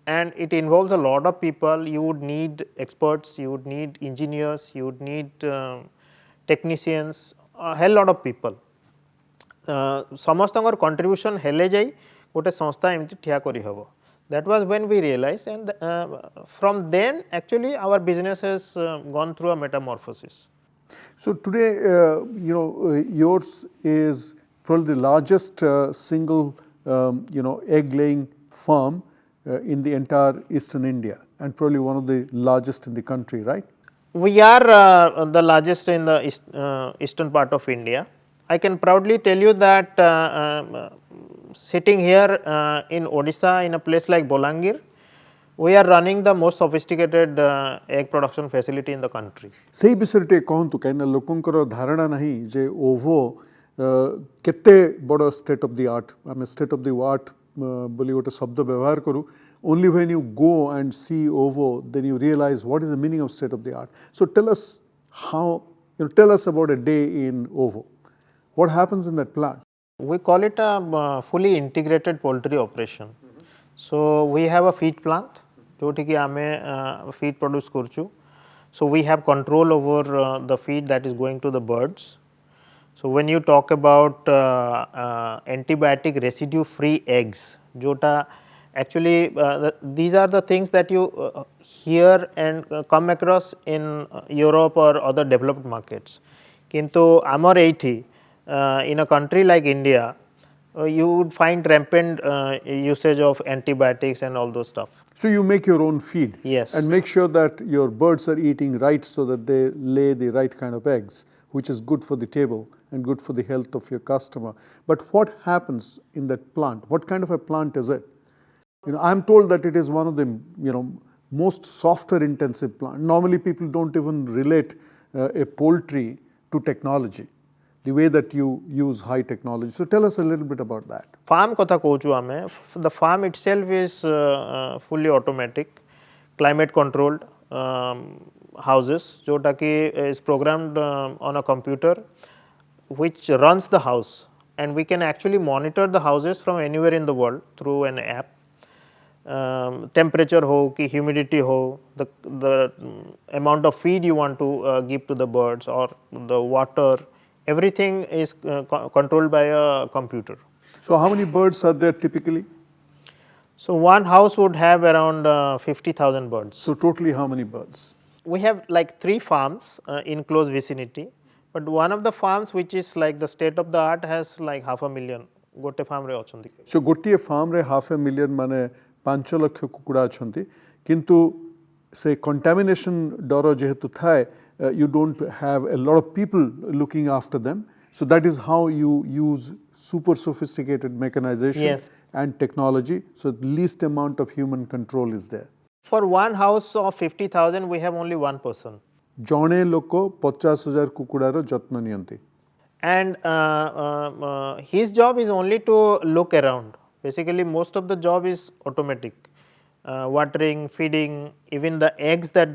and it involves a lot of people. You would need experts, you would need engineers, you would need technicians, a hell lot of people. समस्तଙ୍କର contribution हेले जाई गोटे संस्था एमती ठिया करी हबो. That was when we realized, and from then actually our business has gone through a metamorphosis. So today, yours is probably the largest single, egg laying farm in the entire eastern India and probably one of the largest in the country, right? We are the largest in the eastern part of India. I can proudly tell you that sitting here in Odisha, in a place like Balangir, we are running the most sophisticated egg production facility in the country. सेही विषय टे कहतु कहीं लोकंकर धारणा नहीं जे ओवो केते बड़ state of the art आम स्टेट ऑफ द आर्ट बोली गोटे शब्द व्यवहार करूँ only when you go and see OVO then you realize what is the meaning of state of the art. So tell us how, tell us about a day in OVO. What happens in that plant? We call it a fully integrated poultry operation. So we have a feed plant जोठी कि आमे feed produce करचु. So we have control over the feed that is going to the birds. So when you talk about antibiotic residue free eggs, jota actually these are the things that you hear and come across in Europe or other developed markets. Kintu amar eithi in a country like India, you would find rampant usage of antibiotics and all those stuff. So you make your own feed, yes, and make sure that your birds are eating right so that they lay the right kind of eggs, which is good for the table and good for the health of your customer. But what happens in that plant? What kind of a plant is it? I'm told that it is one of the most software intensive plant. Normally people don't even relate a poultry to technology, the way that you use high technology. So tell us a little bit about that. Farm kotha kochu ame. The farm itself is fully automatic, climate controlled houses, jota ki is programmed on a computer which runs the house, and we can actually monitor the houses from anywhere in the world through an app. Temperature ho ki humidity ho, the amount of feed you want to give to the birds or the water, everything is controlled by a computer. So how many birds are there typically? So one house would have around 50,000 birds. So totally how many birds? We have like 3 farms in close vicinity, but one of the farms which is like the state of the art has like 500,000 gote farm re achandi. So gotiye farm re 500,000 mane 5 lakh kukura achandi, kintu say contamination doro jehetu thae, you don't have a lot of people looking after them. So that is how you use super sophisticated mechanization, yes, and technology. So the least amount of human control is there. For one house of 50,000, we have only one person. Jane loko 50,000 kukudaro jatna niyanti. And his job is only to look around. Basically, most of the job is automatic. Watering, feeding, even the eggs that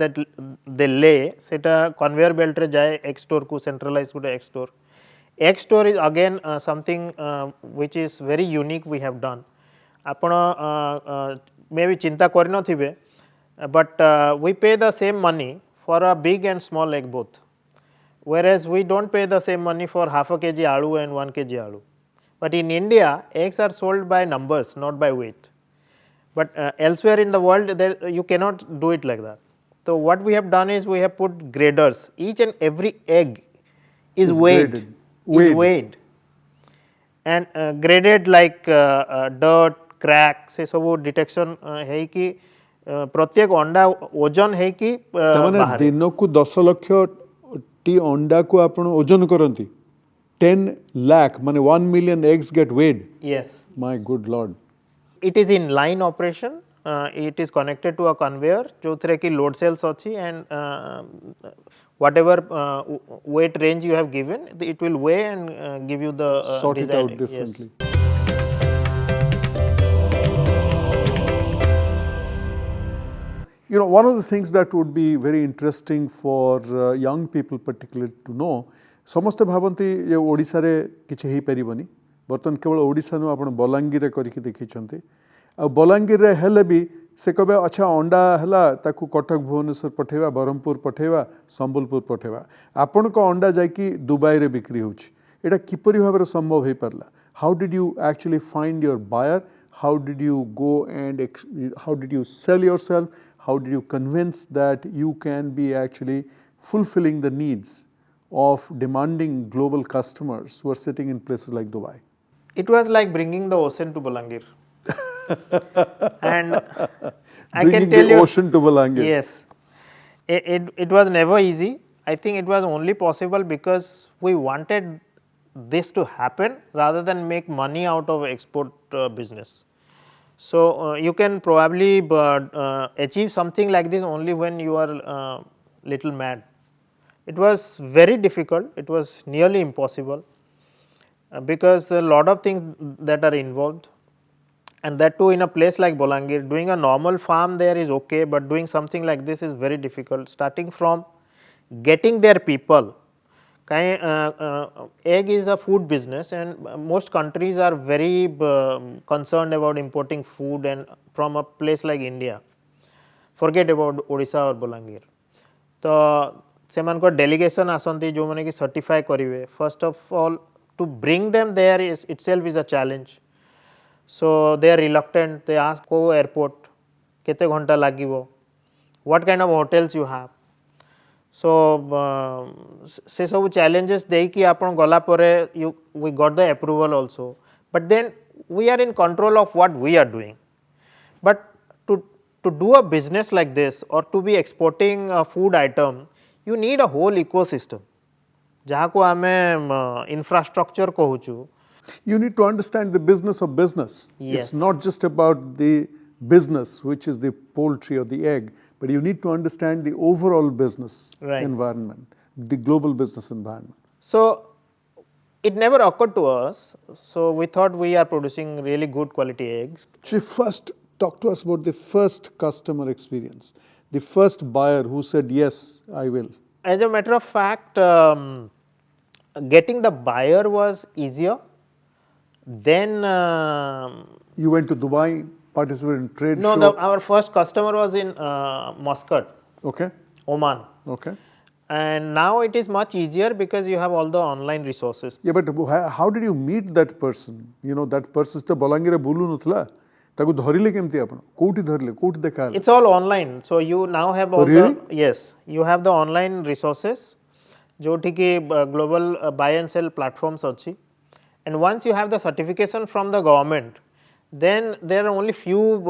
they lay, seta conveyor belt re jaye egg store ku centralized kuda egg store. Egg store is again something which is very unique we have done. Apana maybe chinta kori no thibe, but we pay the same money for a big and small egg both. Whereas we don't pay the same money for half a kg alu and 1 kg alu. But in India, eggs are sold by numbers, not by weight. But elsewhere in the world, you cannot do it like that. So what we have done is we have put graders. Each and every egg is weighed. And graded like dirt, crack, se sabu detection hai ki pratyek onda ojan hai ki bahar. Dinoku 10 lakh T अंडा को आपण ओजन करंती 10 lakh माने 1 million eggs get weighed. Yes. My good lord. It is in line operation. It is connected to a conveyor जो थरे की load cells अच्छी, and whatever weight range you have given, it will weigh and give you the sort design. it out differently. Yes. One of the things that would be very interesting for young people particularly to know, ସମସ୍ତେ ଭାବନ୍ତି ଯେ ଓଡ଼ିଶାରେ କିଛି ହେଇପାରିବନି, ବର୍ତ୍ତମାନ କେବଳ ଓଡ଼ିଶା ନୁହଁ, ଆପଣ ବଲାଙ୍ଗୀରରେ କରିକି ଦେଖିଛନ୍ତି, ଆଉ ବଲାଙ୍ଗୀରରେ ହେଲେ ବି ସେ କହିବେ ଆଚ୍ଛା ଅଣ୍ଡା ହେଲା ତାକୁ କଟକ ଭୁବନେଶ୍ୱର ପଠେଇବା, ବ୍ରହ୍ମପୁର ପଠେଇବା, ସମ୍ବଲପୁର ପଠେଇବା, ଆପଣଙ୍କ ଅଣ୍ଡା ଯାଇକି ଦୁବାଇରେ ବିକ୍ରି ହେଉଛି, ଏଇଟା କିପରି ଭାବରେ ସମ୍ଭବ ହେଇପାରିଲା? How did you actually find your buyer? How did you go and how did you sell yourself? How did you convince that you can be actually fulfilling the needs of demanding global customers who are sitting in places like Dubai? It was like bringing the ocean to Balangir. And I Bringing can tell the you, ocean to Balangir. yes, it was never easy. I think it was only possible because we wanted this to happen rather than make money out of export business. So, you can probably achieve something like this only when you are little mad. It was very difficult, it was nearly impossible because there are a lot of things that are involved, and that too in a place like Balangir. Doing a normal farm there is okay, but doing something like this is very difficult, starting from getting their people. Egg is a food business, and most countries are very concerned about importing food, and from a place like India, forget about Odisha or Balangir. तो सेमानक delegation आसती जो मैंने कि certify करेंगे. First of all to bring them there itself is a challenge. So they are reluctant. They ask को airport केते घंटा लागिवो, what kind of hotels you have. So से सब चैलेंजेस देकी आपण गला परे you we got the approval also. But then we are in control of what we are doing. But to do a business like this or to be exporting a food item, you need a whole ecosystem. जहाँ को आमे infrastructure कहूचु. You need to understand the business of business. Yes. It's not just about the business, which is the poultry or the egg, but you need to understand the overall business Right. environment, the global business environment. So it never occurred to us. So we thought we are producing really good quality eggs. So first, talk to us about the first customer experience, the first buyer who said, yes, I will. As a matter of fact, getting the buyer was easier. Then You went to Dubai, participated in trade no, show. our first customer was in Muscat, Okay, Oman. okay. And now it is much easier because you have all the online resources. Yeah, but how did you meet that person? You know, that person to Balangir bulu nutla. ताकू धरिले केमती आपण कोठी धरले कोठी देखाले. It's all online. So you now have all really? the, yes, you have the online resources जोठी की global buy and sell platforms अच्छी. And once you have the certification from the government, then there are only few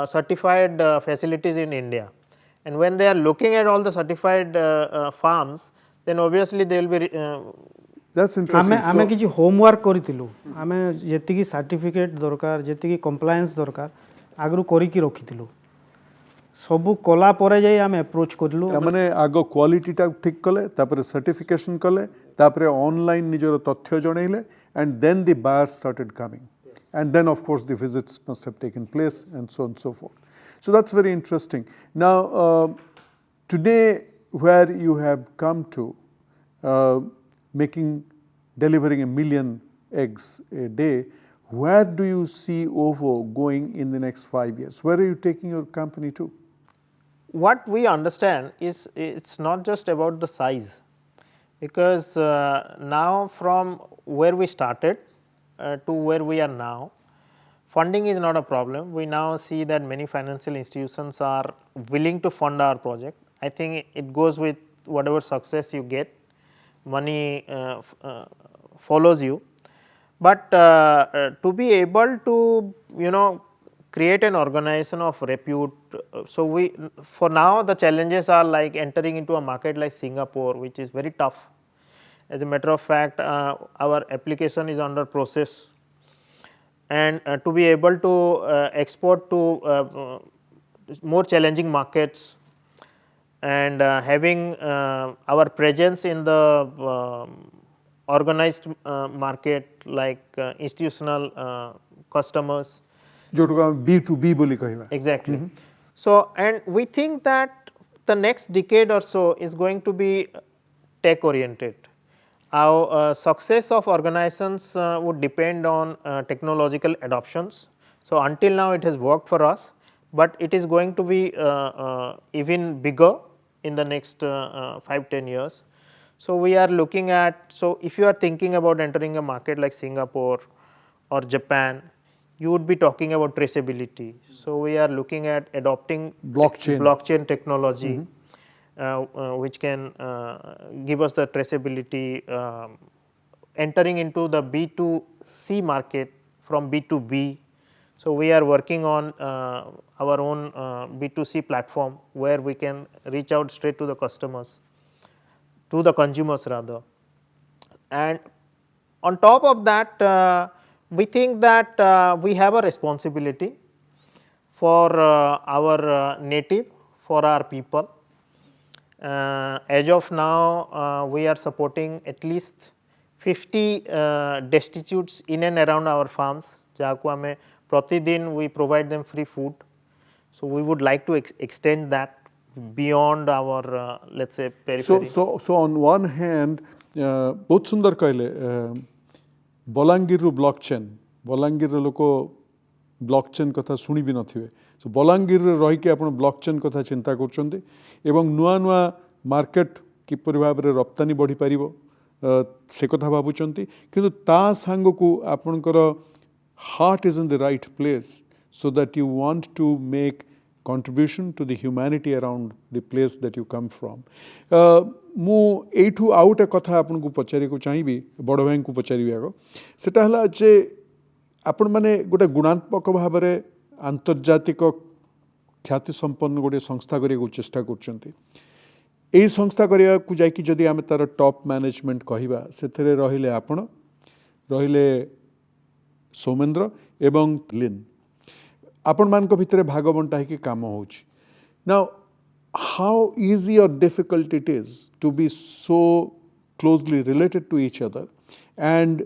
certified facilities in India. And when they are looking at all the certified farms, then obviously they will be That's interesting. आमे किछि homework करितिलु. आमे जेतिकी certificate दरकार जेतिकी compliance दरकार आगरु करिकी रखितिलु. सबु कला परे जाई आमे अप्रोच करलु. तामने आगो क्वालिटी टा ठीक कले तापरे सर्टिफिकेशन कले तापरे ऑनलाइन निजर तथ्य जणैले and then the buyers started coming, and then of course the visits must have taken place and so on and so forth. So that's very interesting. Now today where you have come to delivering 1 million eggs a day, where do you see OVO going in the next 5 years? Where are you taking your company to? What we understand is it's not just about the size, because now from where we started to where we are now, funding is not a problem. We now see that many financial institutions are willing to fund our project. I think it goes with whatever success you get, money follows you. But to be able to create an organization of repute, so we for now the challenges are like entering into a market like Singapore, which is very tough. As a matter of fact, our application is under process, and to be able to export to more challenging markets, and having our presence in the organized market like institutional customers. B2B boli kahiba. Exactly. So, and we think that the next decade or so is going to be tech oriented. Our success of organizations would depend on technological adoptions. So, until now it has worked for us, but it is going to be even bigger in the next 5-10 years. So, we are looking at, so if you are thinking about entering a market like Singapore or Japan, you would be talking about traceability. So, we are looking at adopting blockchain technology, which can give us the traceability, entering into the B2C market from B2B. So, we are working on our own B2C platform where we can reach out straight to the customers, to the consumers rather. And on top of that, we think that we have a responsibility for our native, for our people. As of now, we are supporting at least 50 destitutes in and around our farms. Jahaku ame pratidin we provide them free food. So, we would like to extend that beyond our let us say periphery. So on one hand, बहुत सुंदर कहले Balangir blockchain Balangir लोक blockchain कथा शुणी भी नथिबे सो बलांगीर रही के आपण ब्लॉकचेन कथा चिंता करछन्ते एवं नुआ नुआ मार्केट किपर भाव रे रप्तानी बढ़ी पारिबो से कथा भाबुचंती किंतु ता सांग को आपनकर heart is in the right place so that you want to make contribution to the humanity around the place that you come from. मु एठू आउट कथा आपन को पचारि को चाहिबी बड़ भाई को पचारि आगो सेटा हला जे आपण माने गोटे गुणात्मक भाव रे आंतर्जातिक ख्याति संपन्न गोटे संस्था करिया चेष्टा करछन्ती एई संस्था करिया को जाय कि जदी आमे तार टॉप मैनेजमेंट कहिबा सेथरे रहिले आपण रहिले सौमेन्द्र एवं लिन आपण मान को भितरे भाग बंटा है कि काम होची नाउ हाउ इजी और difficult it is to be so closely related to each other and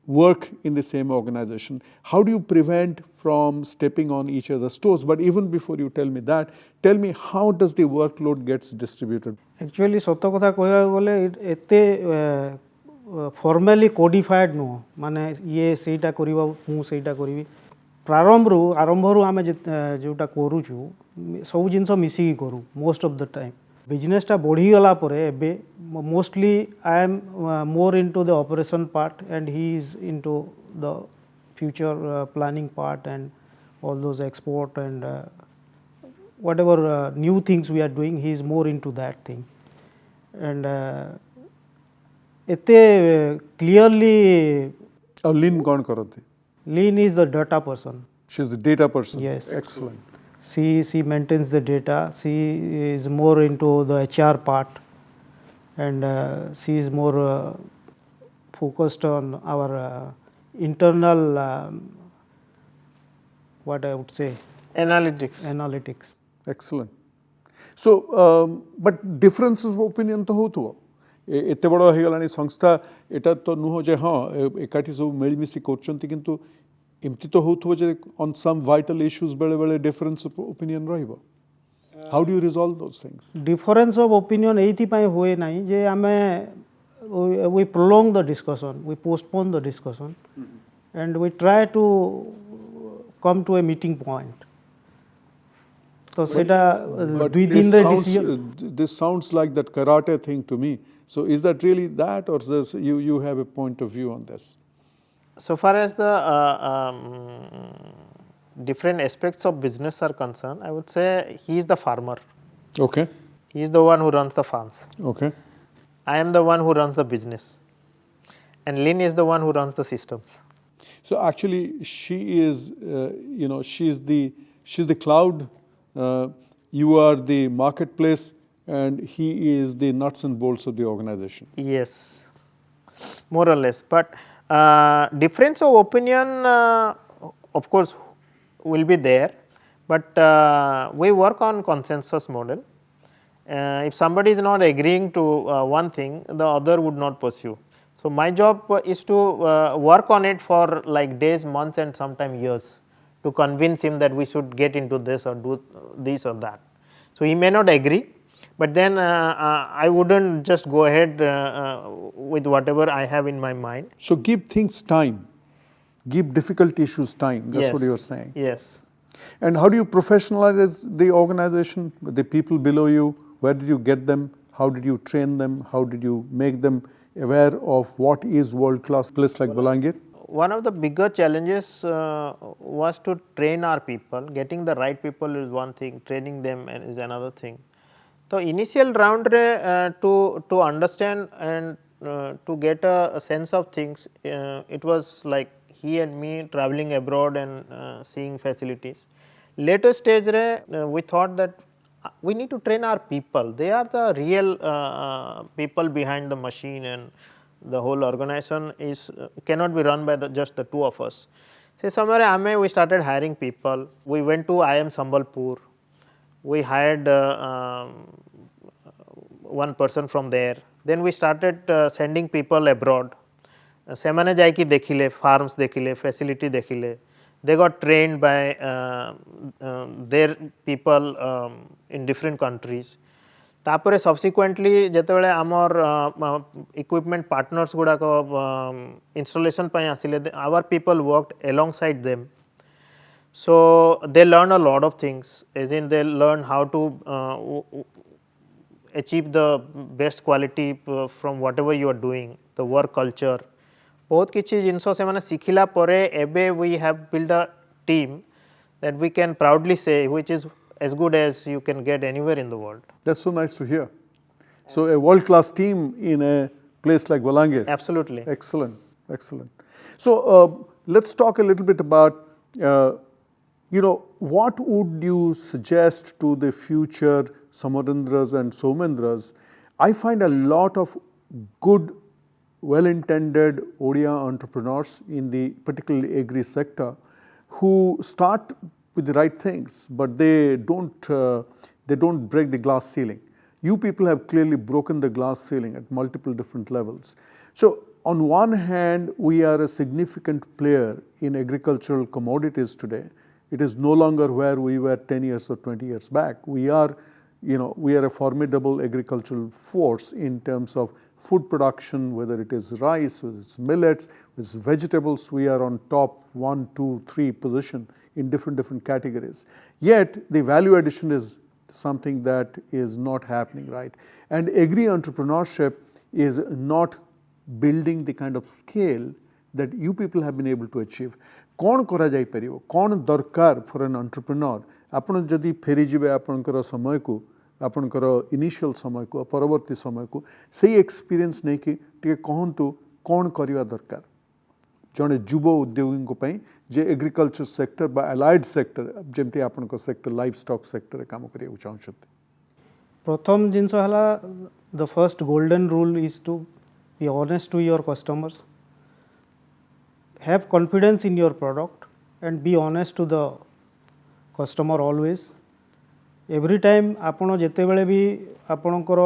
work in the same organization. How do you prevent from stepping on each other's toes? But even before you tell me that, tell me how does the workload gets distributed? Actually सत कथा कहया गले एते formally codified no माने ये सेटा करिबा मु सेटा करिवि आरंभरू आमे जोटा करूछु सब जिनस मिसी करू मोस्ट ऑफ द टाइम बिजनेसटा बढ़ी गला परे एबे mostly I am more into the operation part and he is into the future planning part and all those export and whatever new things we are doing, he is more into that thing. And ete clearly Lynn कौन करती? Lynn is the data person. She is the data person. Yes. Excellent. She maintains the data. She is more into the HR part, and she is more focused on our internal what I would say analytics. Excellent. So, but differences of opinion तो होतुओ एते बड़ हे गलानी संस्था एटा तो नुह जे हाँ एकाठी सब मिलमिशी करछन्ती किंतु एमती तो होतुओ जे on some vital issues बेले बेले difference of opinion रहिबो. How do you resolve those things? Difference of opinion एथि पय होए नाही जे आमे we prolong the discussion, we postpone the discussion, and we try to come to a meeting point. So सेटा दुई दिन रे decision. This sounds like that karate thing to me. So is that really that, or is you have a point of view on this? So far as the different aspects of business are concerned, I would say he is the farmer. Okay. He is the one who runs the farms. Okay. I am the one who runs the business, and Lynn is the one who runs the systems. So actually, she is, she's the cloud. You are the marketplace, and he is the nuts and bolts of the organization. Yes, more or less. But difference of opinion, of course, will be there. But we work on consensus model. If somebody is not agreeing to one thing, the other would not pursue. So my job is to work on it for like days, months, and sometimes years to convince him that we should get into this or do this or that. So he may not agree, but then I wouldn't just go ahead with whatever I have in my mind. So give things time, give difficult issues time. That's Yes. what you're saying. Yes. And how do you professionalize the organization, the people below you? Where did you get them? How did you train them? How did you make them aware of what is world-class place like Balangir? One of the bigger challenges was to train our people. Getting the right people is one thing, training them is another thing. So initial round to understand and to get a sense of things, it was like he and me traveling abroad and seeing facilities. Later stage we thought that we need to train our people. They are the real people behind the machine, and the whole organization is cannot be run by just the two of us. So somewhere we started hiring people. We went to IM Sambalpur. We hired one person from there. Then we started sending people abroad. ସେମାନେ ଯାଇକି ଦେଖିଲେ farms ଦେଖିଲେ facility ଦେଖିଲେ, they got trained by their people in different countries. तापरे subsequently ଯେତେବେଳେ ଆମର equipment partners गुड़ाक installation ପାଇଁ ଆସିଲେ, our people worked alongside them. So they learned a lot of things, as in they learned how to achieve the best quality from whatever you are doing, the work culture. बहुत किछि जिनसो से माने सिखिला परे एबे we have built a team that we can proudly say which is as good as you can get anywhere in the world. That's so nice to hear. So a world-class team in a place like Balangir. Absolutely. Excellent, excellent. So let's talk a little bit about, what would you suggest to the future Samarendras and Soumendras? I find a lot of good, well-intended Odia entrepreneurs in the particularly agri sector who start with the right things, but they don't break the glass ceiling. You people have clearly broken the glass ceiling at multiple different levels. So on one hand, we are a significant player in agricultural commodities today. It is no longer where we were 10 years or 20 years back. We are a formidable agricultural force in terms of food production, whether it is rice, whether it's millets, whether it's vegetables. We are on top 1, 2, 3 position in different categories. Yet the value addition is something that is not happening, right? And agri entrepreneurship is not building the kind of scale that you people have been able to achieve. कौन करा जाई परियो, कौन दरकार for an entrepreneur? आपण जदि फेरी जिबे आपनकर समय को, आपनकर इनिशियल समय को, परवर्ती समय को, सही एक्सपीरियंस नहीं कि टिके कहंतु कौन करिवा दरकार जने युवा उद्योगी को पई जे एग्रीकल्चर सेक्टर बा अलाइड सेक्टर जेमती आपनकर सेक्टर लाइफ स्टॉक सेक्टर काम करिया चाहछथि. प्रथम जिनस हला the first golden rule is to be honest to your customers, have confidence in your product and be honest to the customer always. Every time आपण जेते बेले भी आपणकर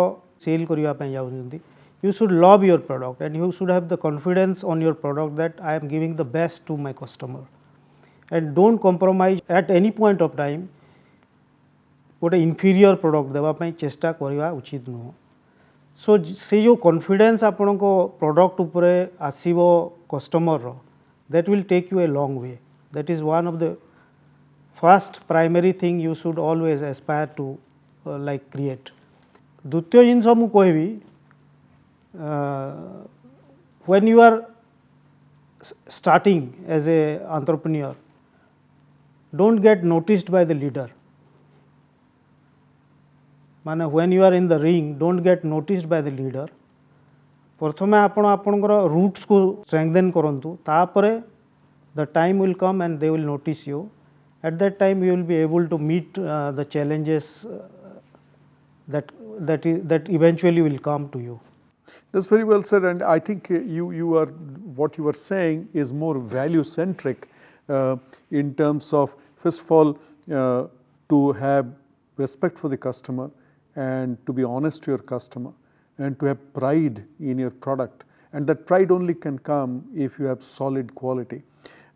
सेल करिया पय जाउछंती, you should love your product and you should have the confidence on your product that I am giving the best to my customer, and don't compromise at any point of time. गोटे inferior product देवा पय चेष्टा करिया उचित नुह. सो से जो confidence आपण को product उपरे आसीबो customer row, that will take you a long way. That is one of the first primary thing you should always aspire to create. द्वितीय जिनस मु कहबी, when you are starting as a entrepreneur, don't get noticed by the leader. माने when you are in the ring, don't get noticed by the leader. प्रथमे आपण आपनकर roots को strengthen करंतु, तापरे the time will come and they will notice you. At that time you will be able to meet the challenges that eventually will come to you. That's very well said, and I think what you are saying is more value centric in terms of, first of all, to have respect for the customer and to be honest to your customer and to have pride in your product, and that pride only can come if you have solid quality.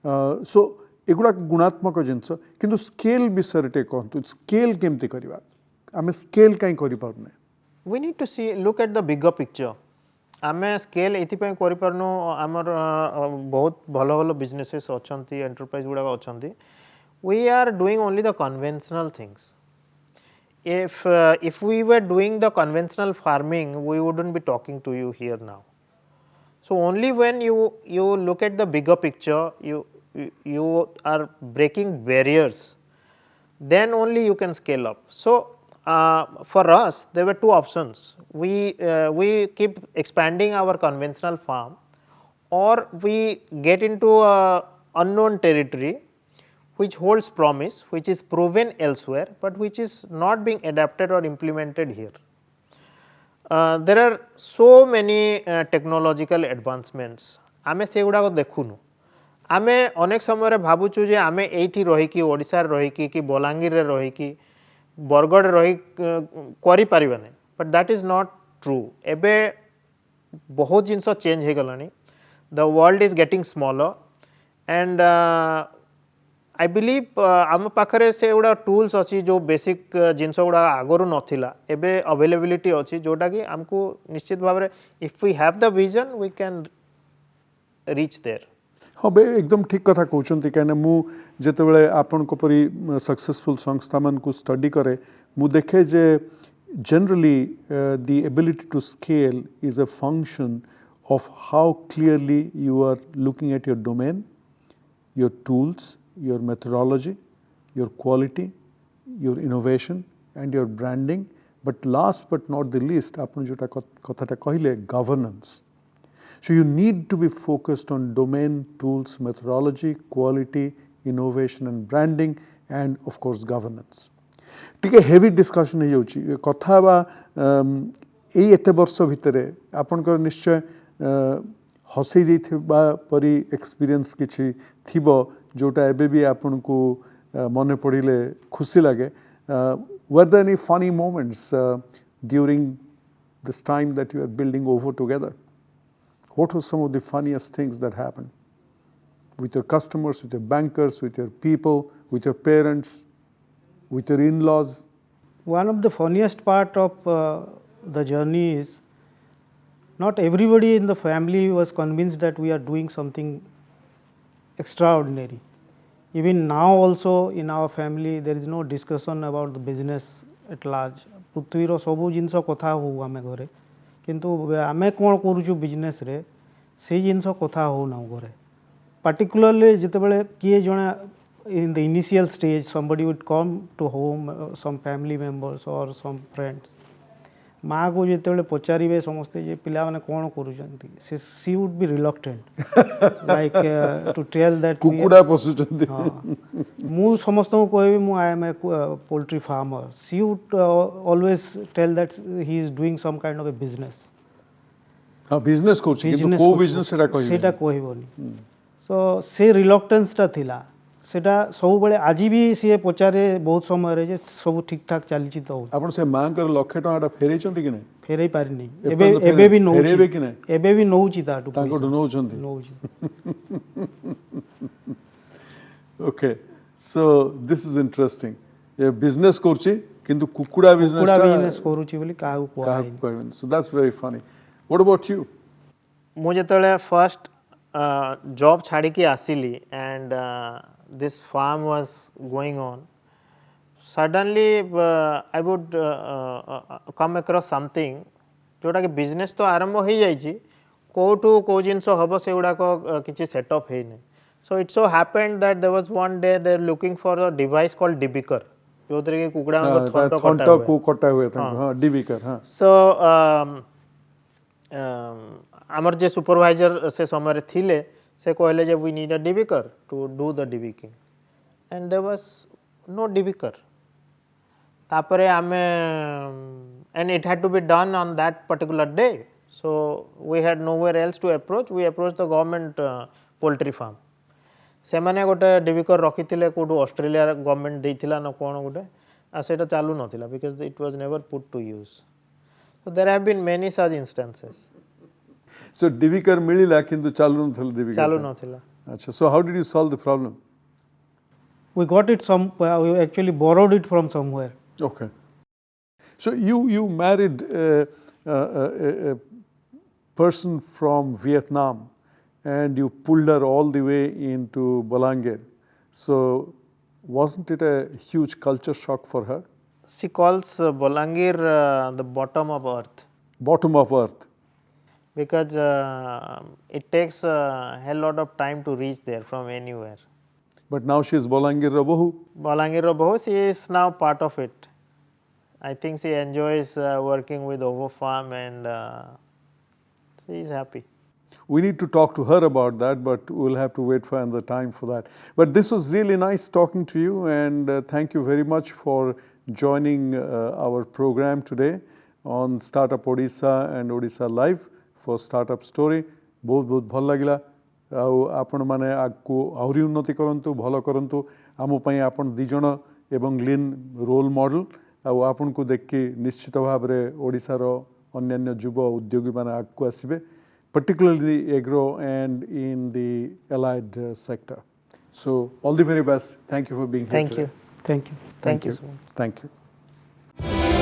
So एगुड़ा गुणात्मक जिनस किंतु scale विषय टे कहतु, scale केमती करिवा, आमे scale काई करि पारने? We need to look at the bigger picture. आमे स्केल एथि पय करि पारनो, हमर बहुत भलो भलो बिजनेसेस अछंती, एंटरप्राइज गुडा अछंती. We are doing only the conventional things. If we were doing the conventional farming, we wouldn't be talking to you here now. So only when you look at the bigger picture, you are breaking barriers, then only you can scale up. So for us, there were two options. We keep expanding our conventional farm, or we get into unknown territory which holds promise, which is proven elsewhere, but which is not being adapted or implemented here. There are so many technological advancements. आमे से गुड़ा को देखुनु आमे अनेक समय भावुचु जे आमे एठी रही कि ओडिशा रही कि बलांगीर रे रही कि बरगढ़ रही करि परिबाने but that is not true एबे बहुत जिनस चेंज हे गलानी the world is getting smaller and I believe आम पाखरे से गुड़ा टूल्स अच्छी जो बेसिक जिनस गुड़ा आगरू नथिला एबे अवेलेबिलिटी अच्छी जोटा कि आमको निश्चित भाव में if we have the vision we can reach there हाँ बे एकदम ठीक कथा कहते कहीं मु जिते आपण परी सक्सेसफुल संस्था मान को स्टडी करे मु देखे जे generally the ability to scale is a function of how clearly you are looking at your domain, your tools, your methodology, your quality, your innovation and your branding, but last but not the least आपन जोटा कथाटा कहिले governance. So you need to be focused on domain, tools, methodology, quality, innovation and branding and of course governance. टिके heavy discussion हो जाउची कथा बा एई एते वर्ष भितरे आपनकर निश्चय हसई देथिबा परी एक्सपीरियंस किछि थिबो जोटा एबे भी आपन को मने पड़िले खुशी लागे were there any funny moments during this time that you are building OVO together what were some of the funniest things that happened with your customers, with your bankers, with your people, with your parents, with your in-laws? One of the funniest part of the journey is not everybody in the family was convinced that we are doing something extraordinary. Even now also in our family there is no discussion about the business at large. पृथ्वी रो सबु जिनस कथा हो आमे घरे किंतु आमे कोन करूछु business रे से जिनस कथा हो ना घरे particularly जितेबेले किए जणे in the initial stage somebody would come to home some family members or some friends माँ को जितेबेले पचारिबे समस्ते जे पिला माने कोन करूछंती से she would be reluctant like to tell that कुकुडा पसुचंती मु समस्त को कहबी मु I am a poultry farmer. She would always tell that he is doing some kind of a business. हां बिजनेस कोछि किंतु को बिजनेस सेटा कहबोनी सो से रिलक्टेंसटा थिला सेटा सब बेले आज भी सी पचारे बहुत समय रे जे सब ठीक ठाक चली तो आपण से मांकर लक्ष टका फेरै चंती कि नै फेरै पारि नै एबे भी नौ फेरैबे कि नै एबे भी नौची ताटू ताको नौ चंती okay so this is interesting ये बिजनेस करछि किंतु कुकुडा बिजनेस करूछि बोली काहू कहबन so that's very funny what about you मु जेतले फर्स्ट जॉब छाड़ी के आसिली and this farm was going on suddenly I would come across something जोटा कि बिजनेस तो आरंभ हो जाइए कोठू को जिनस हम से गुड़ाक किसी सेटअप है so it so happened that there was one day they are looking for a device called debeaker जो तरह के कुकड़ा को कटा हुए हां डिबिकर हां सो आमर जे सुपरवाइजर से समय थिले से कहले जे we need a debeaker to do the debeaking and there was no debeaker तापरे आमे and it had to be done on that particular day so we had nowhere else to approach we approach the government poultry farm से माने गोटे डिबिकर रखिथिले कोडू Australia government देथिला न कोन गोटे आ सेटा चालू नथिला because it was never put to use so there have been many such instances So debeaker मिलिला किंतु चालू नथिला डिबिकर चालू नथिला अच्छा so how did you solve the problem we got it some we actually borrowed it from somewhere. Okay, so you married a person from Vietnam and you pulled her all the way into Balangir, so wasn't it a huge culture shock for her? She calls Balangir the bottom of earth. Bottom of earth. Because it takes a hell lot of time to reach there from anywhere. But now she is Balangir Rabohu. Balangir Rabohu, she is now part of it. I think she enjoys working with OVO Farm and she is happy. We need to talk to her about that, but we'll have to wait for another time for that. But this was really nice talking to you, and thank you very much for joining our program today on Startup Odisha and OdishaLIVE for Startup Story. बहुत बहुत भल लगिला आपण माने आगको आहुरी उन्नति करंतु भल करंतु आम पई आपण दी जण एवं लीन रोल मॉडल आपन को देख के निश्चित भाव में ओडिसा रो अन्यान्य युव उद्योगी माने आगको आसीबे, particularly agro and in the allied sector. So all the very best. Thank you for being here Thank today. you. Thank you. Thank you so much. Thank you.